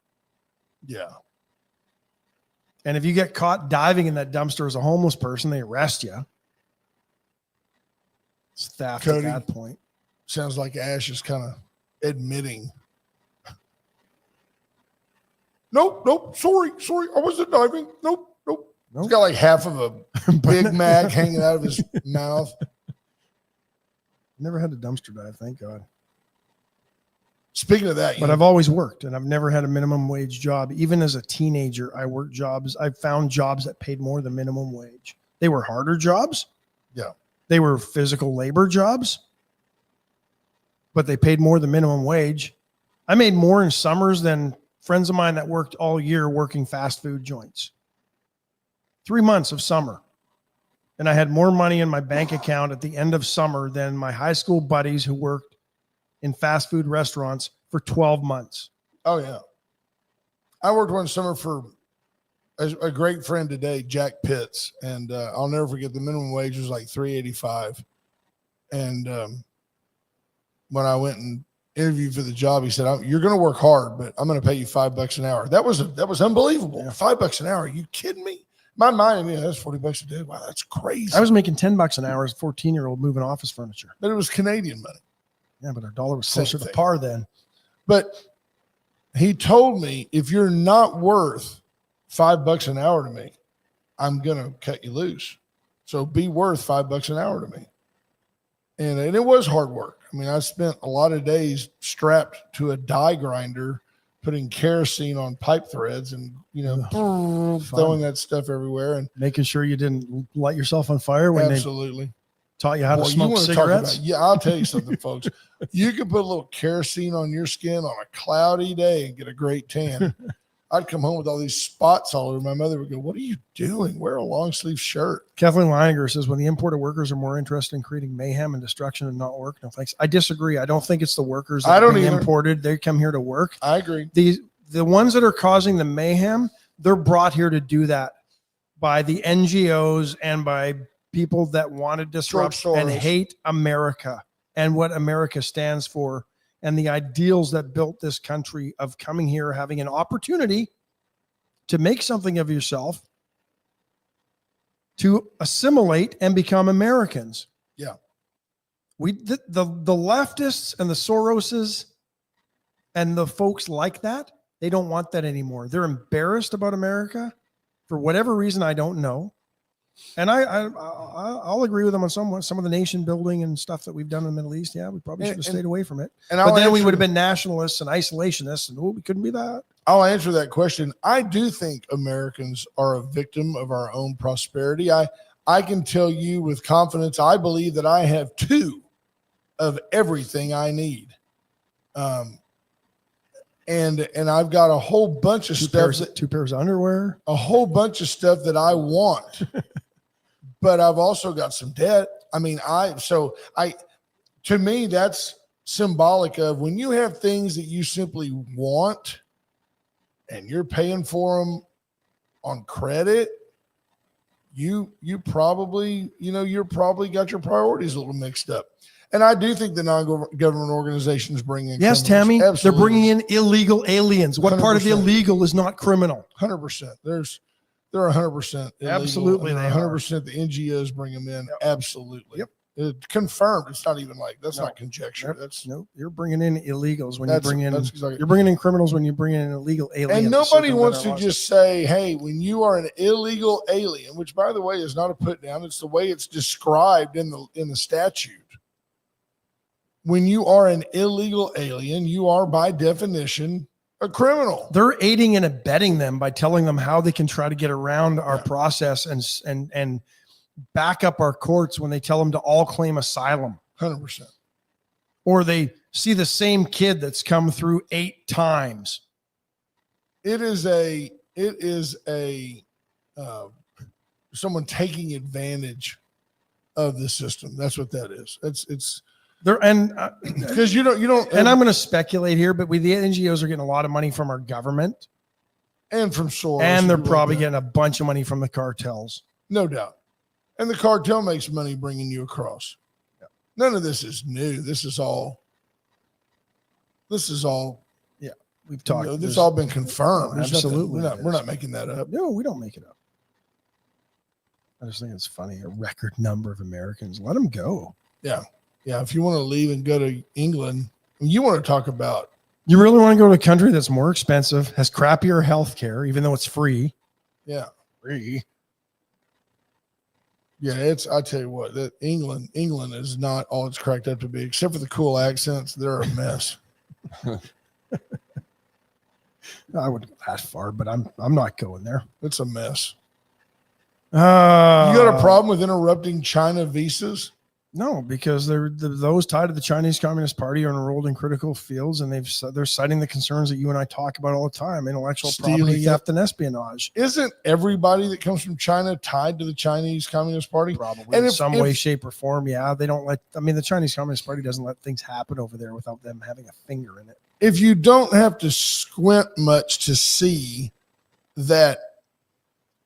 Yeah. And if you get caught diving in that dumpster as a homeless person, they arrest you. It's theft at that point. Sounds like Ash is kind of admitting. Nope. Sorry. I wasn't diving. Nope. He's got like half of a Big Mac hanging out of his mouth. Never had a dumpster dive, thank God. Speaking of that, but I've always worked and I've never had a minimum wage job. Even as a teenager, I worked jobs. I found jobs that paid more than minimum wage. They were harder jobs. Yeah. They were physical labor jobs, but they paid more than minimum wage. I made more in summers than friends of mine that worked all year working fast food joints. 3 months of summer. And I had more money in my bank account at the end of summer than my high school buddies who worked in fast food restaurants for 12 months. Oh, yeah. I worked one summer for a great friend today, Jack Pitts. And I'll never forget the minimum wage was like $3.85. And when I went and interviewed for the job, he said, "You're going to work hard, but I'm going to pay you $5 an hour." That was unbelievable. Yeah. $5 an hour. Are you kidding me? My mind, that's $40 a day. Wow, that's crazy. I was making $10 an hour as a 14-year-old moving office furniture. But it was Canadian money. Yeah, but our dollar was closer to par then. But he told me, if you're not worth $5 an hour to me, I'm going to cut you loose. So be worth $5 an hour to me. And it was hard work. I mean, I spent a lot of days strapped to a die grinder, putting kerosene on pipe threads and, throwing that stuff everywhere. And making sure you didn't light yourself on fire when absolutely. They taught you how to smoke cigarettes. I'll tell you something, folks. You can put a little kerosene on your skin on a cloudy day and get a great tan. I'd come home with all these spots all over. My mother would go, "What are you doing? Wear a long sleeve shirt." Kathleen Leininger says, when the imported workers are more interested in creating mayhem and destruction and not work. No thanks. I disagree. I don't think it's the workers that are being imported. They come here to work. I agree. The ones that are causing the mayhem, they're brought here to do that by the NGOs and by people that want to disrupt and hate America and what America stands for. And the ideals that built this country of coming here, having an opportunity to make something of yourself, to assimilate and become Americans. Yeah. The leftists and the Soroses and the folks like that, they don't want that anymore. They're embarrassed about America for whatever reason. I don't know. And I'll agree with them on some of the nation building and stuff that we've done in the Middle East. Yeah, we probably should have stayed away from it. But then we would have been nationalists and isolationists, and we couldn't be that. I'll answer that question. I do think Americans are a victim of our own prosperity. I can tell you with confidence, I believe that I have 2 of everything I need. And I've got a whole bunch of stuff. 2 pairs of underwear. A whole bunch of stuff that I want. But I've also got some debt. I mean, to me, that's symbolic of when you have things that you simply want and you're paying for them on credit, you probably got your priorities a little mixed up. And I do think the non-government organizations bring in. Yes, criminals. Tammy, Absolutely. They're bringing in illegal aliens. What 100%. part of illegal is not criminal? 100%. They're 100% illegal. Absolutely, they 100%. The NGOs bring them in. Yep. Absolutely. Yep. It's confirmed. It's not even not conjecture. That's you're bringing in illegals when you bring in. You're bringing in criminals when you bring in an illegal alien. And nobody wants to just say, "Hey, when you are an illegal alien," which, by the way, is not a put down. It's the way it's described in the statute. When you are an illegal alien, you are by definition a criminal. They're aiding and abetting them by telling them how they can try to get around our process and back up our courts when they tell them to all claim asylum. 100%. Or they see the same kid that's come through 8 times. It is someone taking advantage of the system. That's what that is. It's there, and because you don't. And I'm going to speculate here, but the NGOs are getting a lot of money from our government and from Soros, and they're probably getting a bunch of money from the cartels, no doubt. And the cartel makes money bringing you across. Yeah. None of this is new. This is all. Yeah, we've talked. This has all been confirmed. Absolutely, we're not making that up. No, we don't make it up. I just think it's funny. A record number of Americans. Let them go. Yeah. Yeah, if you want to leave and go to England, you want to talk about. You really want to go to a country that's more expensive, has crappier health care, even though it's free. Yeah. Free. Yeah, I tell you what, that England is not all it's cracked up to be, except for the cool accents. They're a mess. I wouldn't go that far, but I'm not going there. It's a mess. You got a problem with interrupting China visas? No, because those tied to the Chinese Communist Party are enrolled in critical fields, and they're citing the concerns that you and I talk about all the time: intellectual property theft and espionage. Isn't everybody that comes from China tied to the Chinese Communist Party? Probably in some way, shape, or form. Yeah, they don't let. I mean, the Chinese Communist Party doesn't let things happen over there without them having a finger in it. If you don't have to squint much to see that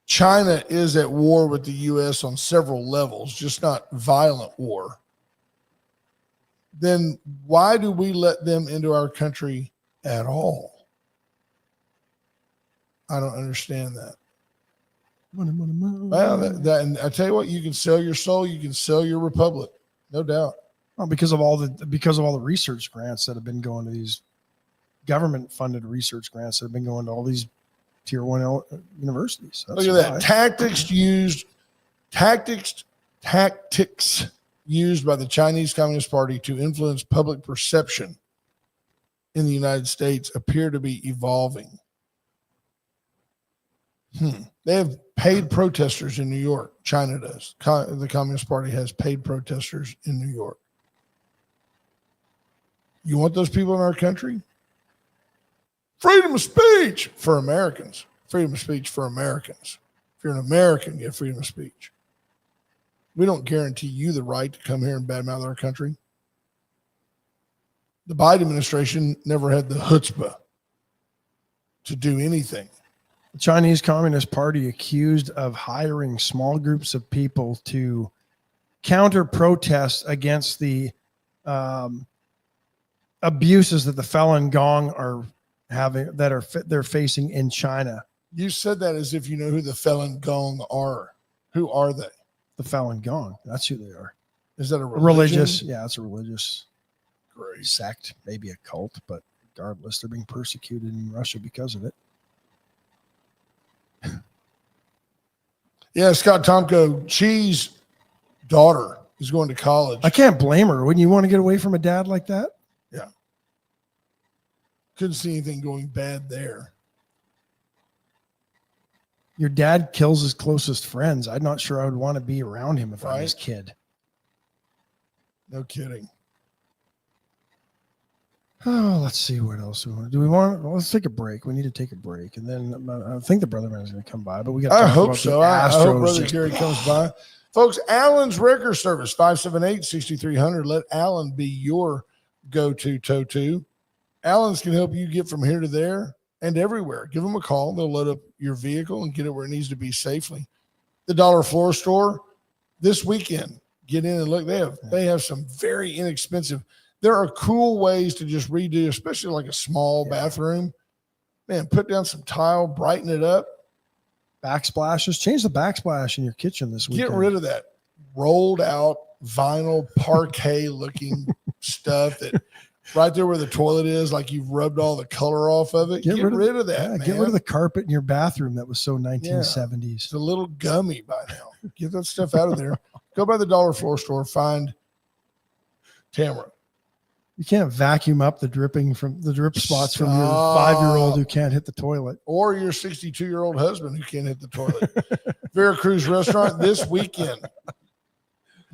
China is at war with the U.S. on several levels, just not violent war, then why do we let them into our country at all? I don't understand that. Well, and I tell you what, you can sell your soul, you can sell your republic, no doubt. Well, because of all the research grants that have been going to these government-funded research grants that have been going to all these Tier 1 universities. Look at that. Tactics used by the Chinese Communist Party to influence public perception in the United States appear to be evolving. They have paid protesters in New York. China does. The Communist Party has paid protesters in New York. You want those people in our country? Freedom of speech for Americans. Freedom of speech for Americans. If you're an American, you have freedom of speech. We don't guarantee you the right to come here and badmouth our country. The Biden administration never had the chutzpah to do anything. The Chinese Communist Party accused of hiring small groups of people to counter protests against the abuses that the Falun Gong are having, they're facing in China. You said that as if you know who the Falun Gong are. Who are they? The Falun Gong. That's who they are. Is that a religious? Yeah, it's a religious Great. Sect, maybe a cult, but regardless, they're being persecuted in Russia because of it. Yeah, Scott Tomko, Chi's daughter is going to college. I can't blame her. Wouldn't you want to get away from a dad like that? Yeah. Couldn't see anything going bad there. Your dad kills his closest friends. I'm not sure I would want to be around him if I was his kid. No kidding. Oh, let's see what else we want. Do we want? Well, let's take a break. We need to take a break, and then I think the brother man is going to come by. But we got. I hope so. I hope Brother Gary comes by, folks. Allen's Wrecker Service 578-6300. Let Allen be your go-to tow-to. Allen's can help you get from here to there and everywhere. Give them a call. They'll load up your vehicle and get it where it needs to be safely. The Dollar Floor Store this weekend. Get in and look. They have some very inexpensive. There are cool ways to just redo, especially like a small bathroom. Man, put down some tile, brighten it up. Backsplashes. Change the backsplash in your kitchen this weekend. Get rid of that rolled out vinyl parquet looking stuff that right there where the toilet is, like you've rubbed all the color off of it. Get rid of that, man. Get rid of the carpet in your bathroom that was so 1970s. Yeah, it's a little gummy by now. Get that stuff out of there. Go by the Dollar Floor Store, find Tamara. You can't vacuum up the drip spots from your 5-year-old who can't hit the toilet. Or your 62-year-old husband who can't hit the toilet. Veracruz Restaurant this weekend.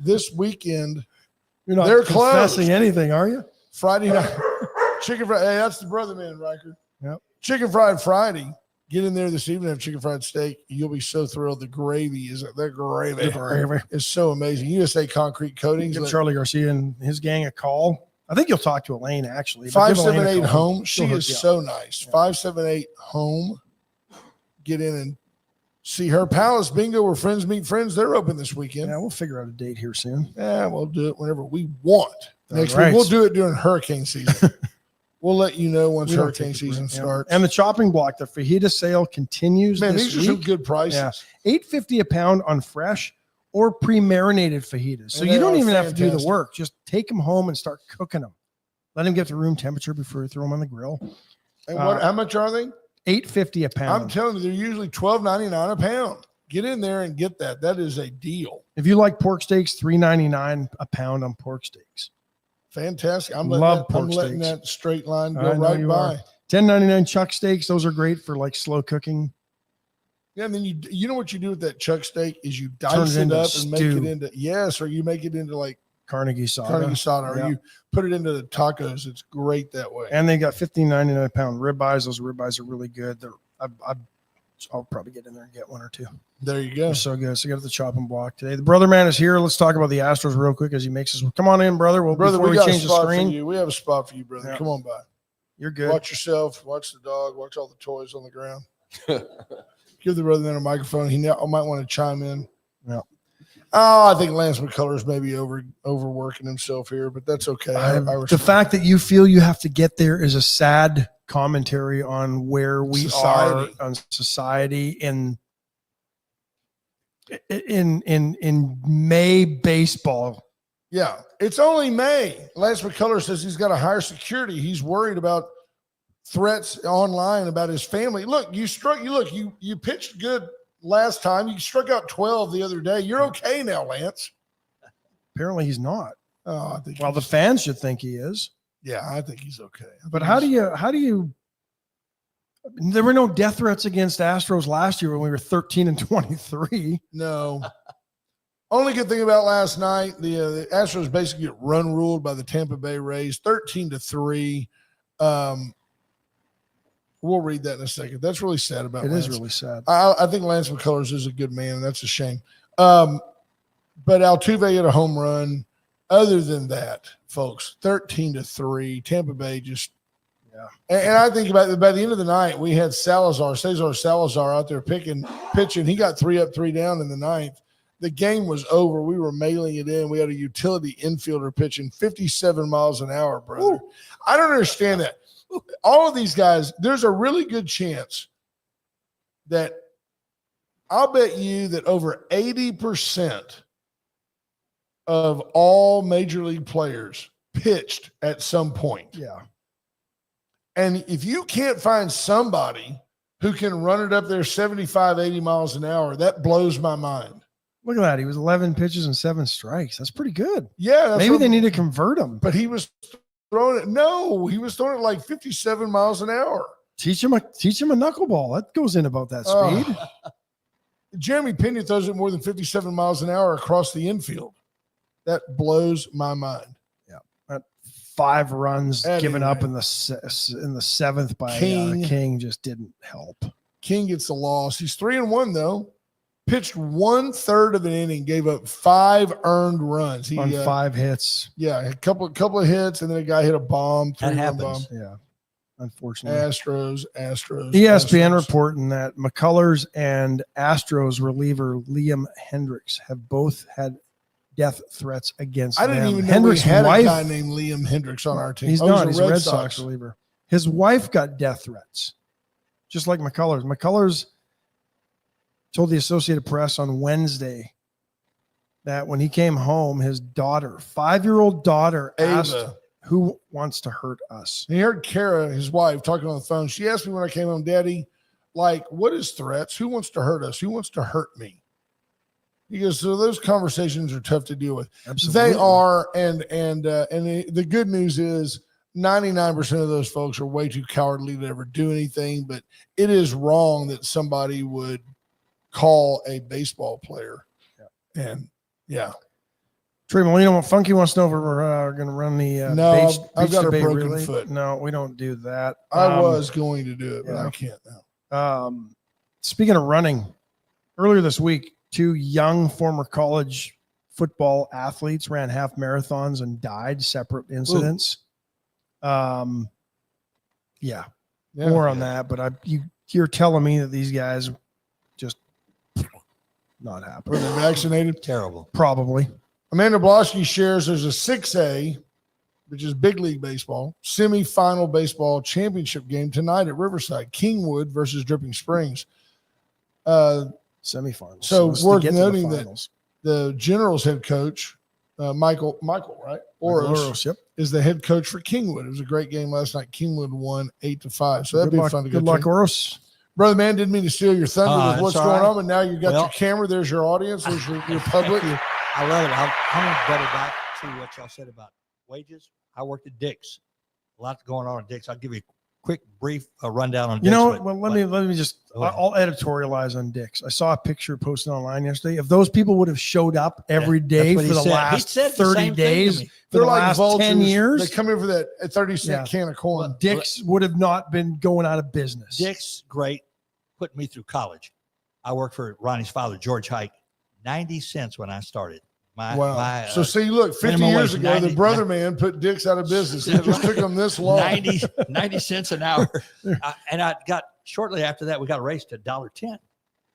You're not they're confessing closed. Anything, are you? Friday night. Chicken fried. Hey, that's the brother man, Riker. Yep. Chicken fried Friday. Get in there this evening, have chicken fried steak. You'll be so thrilled. The gravy is so amazing. USA Concrete Coatings. Give Charlie Garcia and his gang a call. I think you'll talk to Elaine, actually. 578 Home. She is so nice. Yeah. 578 Home. Get in and see her. Palace Bingo, where friends meet friends. They're open this weekend. Yeah, we'll figure out a date here soon. Yeah, we'll do it whenever we want. Next right. week. We'll do it during hurricane season. We'll let you know once hurricane season starts. And the chopping block, the fajita sale continues. Man, this these are week. some good prices. Yeah. $8.50 a pound on fresh or pre-marinated fajitas. So you don't even have to do the work. Just take them home and start cooking them. Let them get to room temperature before you throw them on the grill. And how much are they? $8.50 a pound. I'm telling you, they're usually $12.99 a pound. Get in there and get that. That is a deal. If you like pork steaks, $3.99 a pound on pork steaks. Fantastic. I'm letting that straight line go right by. $10.99 chuck steaks. Those are great for like slow cooking. Yeah, and then you know what you do with that chuck steak is you dice it up and make it into or you make it into like Carnegie soda. Carnegie soda. Or Yeah. you put it into the tacos. It's great that way. And they got 15.99 ribeyes. Those ribeyes are really good. I'll probably get in there and get one or two. There you go. They're so good. So got the chopping block today. The brother man is here. Let's talk about the Astros real quick as he makes us. Come on in, brother. Well, Brother, before we we got a change the spot for screen, you. We have a spot for you, brother. Yeah. Come on by. you're good. Watch yourself. Watch the dog. Watch all the toys on the ground. Give the brother man a microphone. He might want to chime in. Yeah. Oh, I think Lance McCullers may be overworking himself here, but that's okay. The fact that you feel you have to get there is a sad commentary on where we are on society in May baseball. Yeah, it's only May. Lance McCullers says he's got to hire security. He's worried about threats online about his family. Look, you pitched good last time. You struck out 12 the other day. You're okay now, Lance. Apparently he's not. Oh, I think. Well, the fans should think he is. Yeah, I think he's okay. But how do you? There were no death threats against Astros last year when we were 13-23. No. Only good thing about last night, the Astros basically get run ruled by the Tampa Bay Rays, 13-3. We'll read that in a second. That's really sad about Lance. It is really sad. I think Lance McCullers is a good man, and that's a shame. But Altuve had a home run. Other than that, folks, 13-3. Tampa Bay just yeah. And I think by the end of the night, we had Cesar Salazar out there pitching. He got 3 up, 3 down in the ninth. The game was over. We were mailing it in. We had a utility infielder pitching 57 miles an hour, brother. Ooh. I don't understand that. All of these guys, there's a really good chance that I'll bet you that over 80% of all major league players pitched at some point. Yeah. And if you can't find somebody who can run it up there 75, 80 miles an hour, that blows my mind. Look at that. He was 11 pitches and 7 strikes. That's pretty good. Yeah. Maybe they need to convert him. But he was throwing it. No, he was throwing it like 57 miles an hour. Teach him a knuckleball. That goes in about that speed. Jeremy Pena throws it more than 57 miles an hour across the infield. That blows my mind. Yeah. 5 runs given up in the 7th by King just didn't help. King gets the loss. He's 3-1 though. Pitched 1/3 of an inning, gave up 5 earned runs. He on 5 hits. Yeah, a couple of hits, and then a guy hit a bomb. That happens. Bomb. Yeah, unfortunately. Astros. ESPN reporting that McCullers and Astros reliever Liam Hendricks have both had death threats against them. I didn't even know Hendricks' we had wife, a guy named Liam Hendricks on our team. He's not. He's a Red Sox reliever. His wife got death threats, just like McCullers. McCullers told the Associated Press on Wednesday that when he came home, his daughter, 5-year-old daughter, asked, "Who wants to hurt us?" And he heard Kara, his wife, talking on the phone. She asked me when I came home, "Daddy, like, what is threats? Who wants to hurt us? Who wants to hurt me?" He goes, so those conversations are tough to deal with. Absolutely. They are, and the good news is 99% of those folks are way too cowardly to ever do anything, but it is wrong that somebody would call a baseball player. Yeah. And yeah. Trey Molina, Funky wants to know if we're going to run the no, beach I've got a broken relay. foot. No, we don't do that. I was going to do it, but I can't now. Speaking of running, earlier this week, 2 young former college football athletes ran half marathons and died, separate incidents. More on that, but you're telling me that these guys just not happening. Were they vaccinated? Terrible. Probably. Amanda Blosky shares there's a 6A, which is big league baseball, semifinal baseball championship game tonight at Riverside. Kingwood versus Dripping Springs. Semifinals. So worth noting that the Generals head coach, Michael, right? Oros, yep, is the head coach for Kingwood. It was a great game last night. Kingwood won 8-5. So that'd be fun to go to. Good luck, Oros. Brother man, didn't mean to steal your thunder with what's going on, but now you got Well, your camera. There's your audience. There's your public. I love it. I'm going to better back to what y'all said about wages. I worked at Dick's. A lot going on at Dick's. I'll give you quick, brief rundown on Dick's. You know, but- well, let me just. Go ahead. I'll editorialize on Dick's. I saw a picture posted online yesterday. If those people would have showed up every day That's for what the he said. He last said the 30 same thing to days, me. for They're the like last vultures. 10 years, They come in for that 30-cent can of corn. Dick's would have not been going out of business. Dick's, great, put me through college. I worked for Ronnie's father, George Hike, 90 cents when I started. Wow. So see, look, 50 minimum years wage, ago, 90 the brother man put Dick's out of business. It just took them this long. 90 cents an hour. And I got, shortly after that, we got raised to $1.10.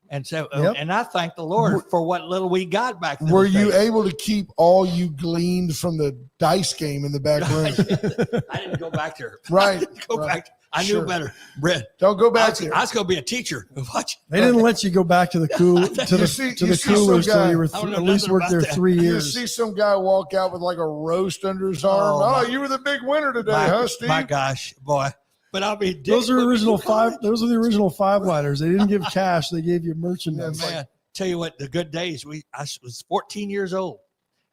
And so, and I thank the Lord for what little we got back then. Were you able to keep all you gleaned from the dice game in the back room? I didn't go back there. Right. Go back. I knew better. Brett. Don't go back there. I was going to be a teacher. Watch. They didn't let you go back to the cool to the see coolers some till guy- you were I don't know at least nothing worked about there that. 3 You years. see some guy walk out with like a roast under his arm. Oh, You were the big winner today, my, huh, Steve? my gosh, boy. But I'll be Those are original five. Those are the original five-liners. They didn't give cash. They gave you merchandise. Man, tell you what, the good days. I was 14 years old,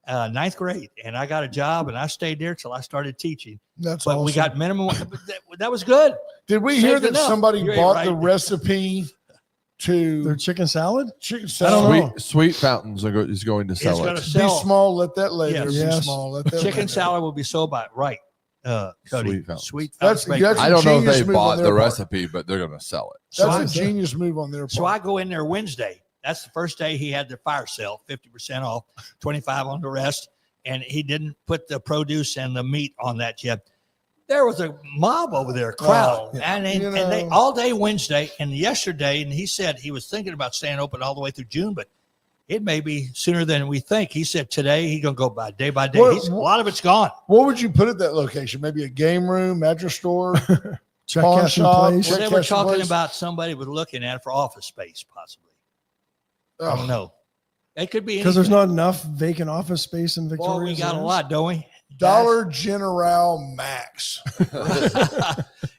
ninth grade, and I got a job, and I stayed there till I started teaching. That's But awesome. we got minimum. But that was good. Did we hear saved that enough. somebody You ain't bought the right. recipe to Their chicken salad. chicken I salad? don't know. Sweet Fountains is going to sell gonna it. Be sell. small, let that lay there. Yes. Be small, let that lay Chicken there. salad will be sold by Cody. Sweet Fountains. Sweet That's- Fountains that's Bakery. I don't know if genius they move on bought their the part. recipe, but they're going to sell it. That's So a genius move on their part. So I go in there Wednesday. That's the first day he had the fire sale, 50% off, 25 on the rest. And he didn't put the produce and the meat on that yet. There was a mob over there, crowd. Oh, and you they know. all day Wednesday and yesterday. And he said he was thinking about staying open all the way through June, but it may be sooner than we think. He said today he's going to go by day. What- A lot of it's gone. What would you put at that location? Maybe a game room, mattress store? Check Pawn cash in shop. place. Well, Check they were cash talking place? about somebody was looking at it for office space, possibly. I don't know. It could be Because there's anything. not enough vacant office space in Victoria. Boy, we got a lot, don't we? Dollar General Max.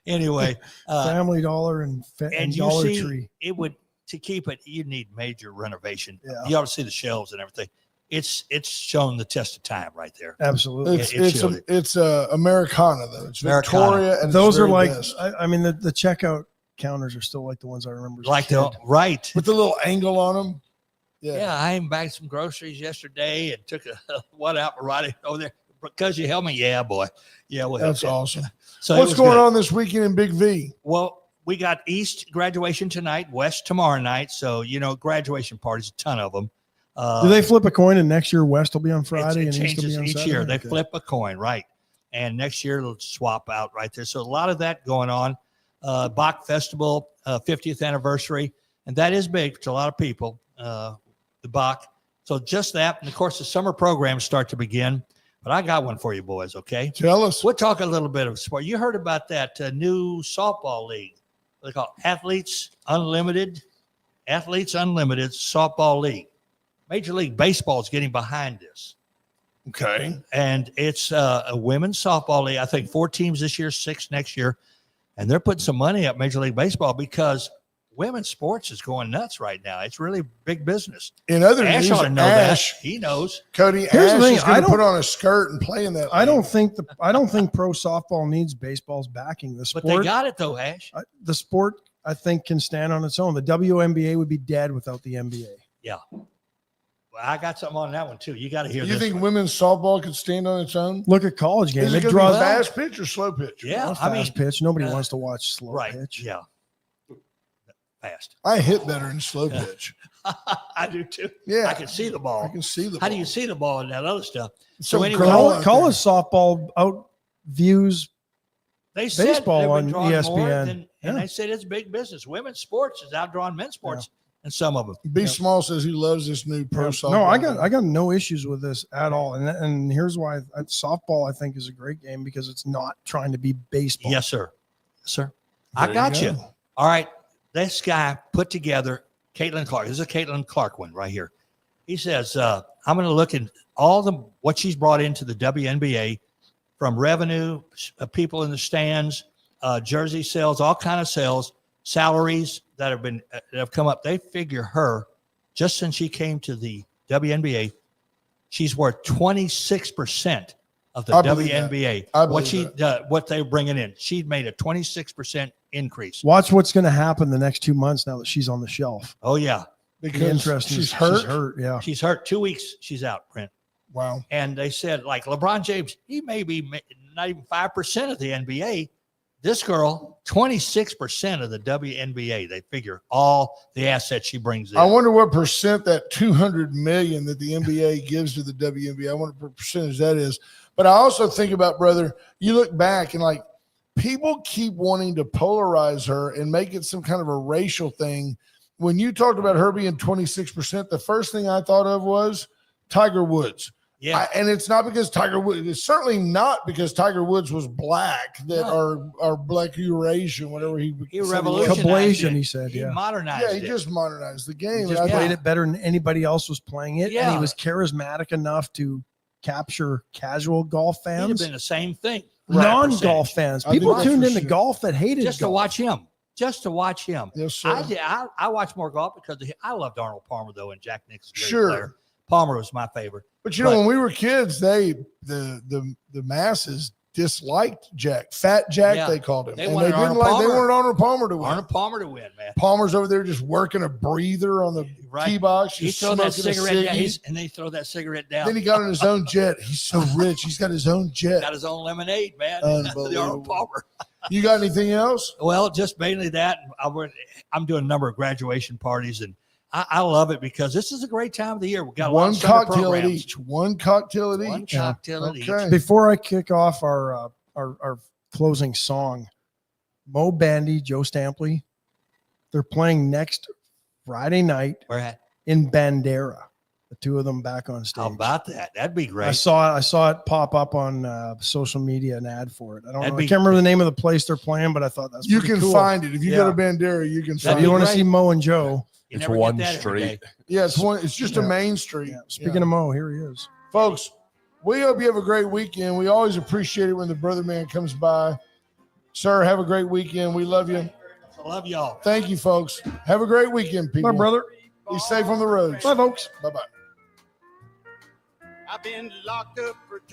Anyway, Family Dollar and and you Dollar see, Tree. it would to keep it. You need major renovation. Yeah. You ought to see the shelves and everything. It's shown the test of time right there. Absolutely. It's Americana though. It's Americana. Victoria, and Those it's are very like, best. I mean, the checkout counters are still like the ones I remember. As a Like kid. the right. with the little angle on them. Yeah, I even bagged some groceries yesterday and took a one out right over there because you helped me. Yeah, boy. Yeah, well, That's awesome. So it What's was going good. on this weekend in Big V? Well, we got East graduation tonight, West tomorrow night. So, graduation parties, a ton of them. Do they flip a coin and next year West will be on Friday It and East will be changes on each Saturday? year. They Okay. flip a coin, right? And next year it'll swap out right there. So a lot of that going on. Bach Festival, 50th anniversary. And that is big to a lot of people, the Bach. So just that. And of course, the summer programs start to begin. But I got one for you boys, okay? Tell us. We'll talk a little bit of sport. You heard about that new softball league. They call it Athletes Unlimited Softball League. Major League Baseball is getting behind this. Okay. And it's a women's softball league. I think 4 teams this year, 6 next year. And they're putting some money up Major League Baseball because women's sports is going nuts right now. It's really big business. In other Ash news, ought to know Ash, that. He knows. Cody, Here's the Ash thing, is going I to don't- put on a skirt and play in that. I don't league. think pro softball needs baseball's backing. The But sport, they got it though, Ash. the sport, I think, can stand on its own. The WNBA would be dead without the NBA. Well, I got something on that one too. You got to hear You this think one. women's softball could stand on its own? Look at college games. Is it It going to draws be fast pitch or slow pitch? Yeah, fast I mean, pitch. Nobody uh, wants to watch slow right. pitch. Yeah. Fast. I hit better in slow pitch. I do too. Yeah. I can see the ball. I can see the How do ball. you see the ball and that other stuff? So So anyway, College softball outviews. They said Baseball they were on drawing more ESPN. and Yeah. they said it's big business. Women's sports is outdrawing men's sports and some of them. B Small says he loves this new pro softball. No, I got no issues with this at all. And here's why: softball I think is a great game because it's not trying to be baseball. Yes, sir. Yes, sir. There I got you you. go. All right. This guy put together Caitlin Clark. This is a Caitlin Clark one right here. He says, I'm going to look at what she's brought into the WNBA from revenue, people in the stands, jersey sales, all kind of sales, salaries that have come up. They figure her just since she came to the WNBA, she's worth 26% of the I believe that. WNBA. I What believe what they're bringing in, she made a 26% increase. Watch what's going to happen the next 2 months now that she's on the shelf. Oh yeah, Be because interesting. she's hurt. She's hurt. Yeah. she's hurt. 2 weeks, she's out, Brent. Wow. And they said, like LeBron James, he may be not even 5% of the NBA. This girl, 26% of the WNBA. They figure all the assets she brings in. I wonder what percent that 200 million that the NBA gives to the WNBA. I wonder what percentage that is. But I also think about, brother, you look back and like people keep wanting to polarize her and make it some kind of a racial thing. When you talked about her being 26%, the first thing I thought of was Tiger Woods. Yeah. And it's not because Tiger Woods, it's certainly not because Tiger Woods was black that are black Eurasian, whatever he revolutionized Cablasian, it. he said, He yeah. modernized Yeah, he it. just modernized the game. He just And I played think- it better than anybody else was playing it. And Yeah. he was charismatic enough to capture casual golf He'd have fans, been the same thing. non-golf fans. I think People that's tuned for in to sure. golf that hated Just to golf. watch him. Just to watch him. Yes, sir. I watch more golf because I loved Arnold Palmer though, and Jack Nicklaus. Sure. Player. Palmer was my favorite. But you know, But- when we were kids, the masses disliked Jack. Fat Jack, Yeah. they called him. They and wanted they didn't Arnold like they Palmer. wanted Arnold Palmer to win. Arnold Palmer to win, man. Palmer's over there just working a breather on the Right. tee box. He Just throw that smoking a cigarette down, ciggy. and they throw that cigarette down. Then he got on his own jet. He's so rich. He's got his own jet. got his own lemonade, man. Unbelievable. The Arnold Palmer. You got anything else? Well, just mainly that. I'm doing a number of graduation parties, and I love it because this is a great time of the year. We got a lot One of summer cocktail at programs. each. One cocktail at One each. cocktail at each. Okay. Before I kick off our closing song, Mo Bandy, Joe Stampley, they're playing next Friday night We're at. in Bandera. The two of them back on stage. How about that? That'd be I great. saw it pop up on social media, an ad for it. I don't That'd know. be- I can't remember the name of the place they're playing, but I thought that's You pretty can cool. find it. If you go Yeah. to Bandera, you can If find you it. want to great. see Mo and Joe. You It's never get one that every street. day. Yeah, it's just a Yeah. main street. Yeah. Speaking of Mo, here he is. Folks, we hope you have a great weekend. We always appreciate it when the brother man comes by. Sir, have a great weekend. We love you. I love y'all. Thank you, folks. Have a great weekend, people. My brother. Be safe on the roads. Bye, folks. Bye-bye. I've been locked up for driving.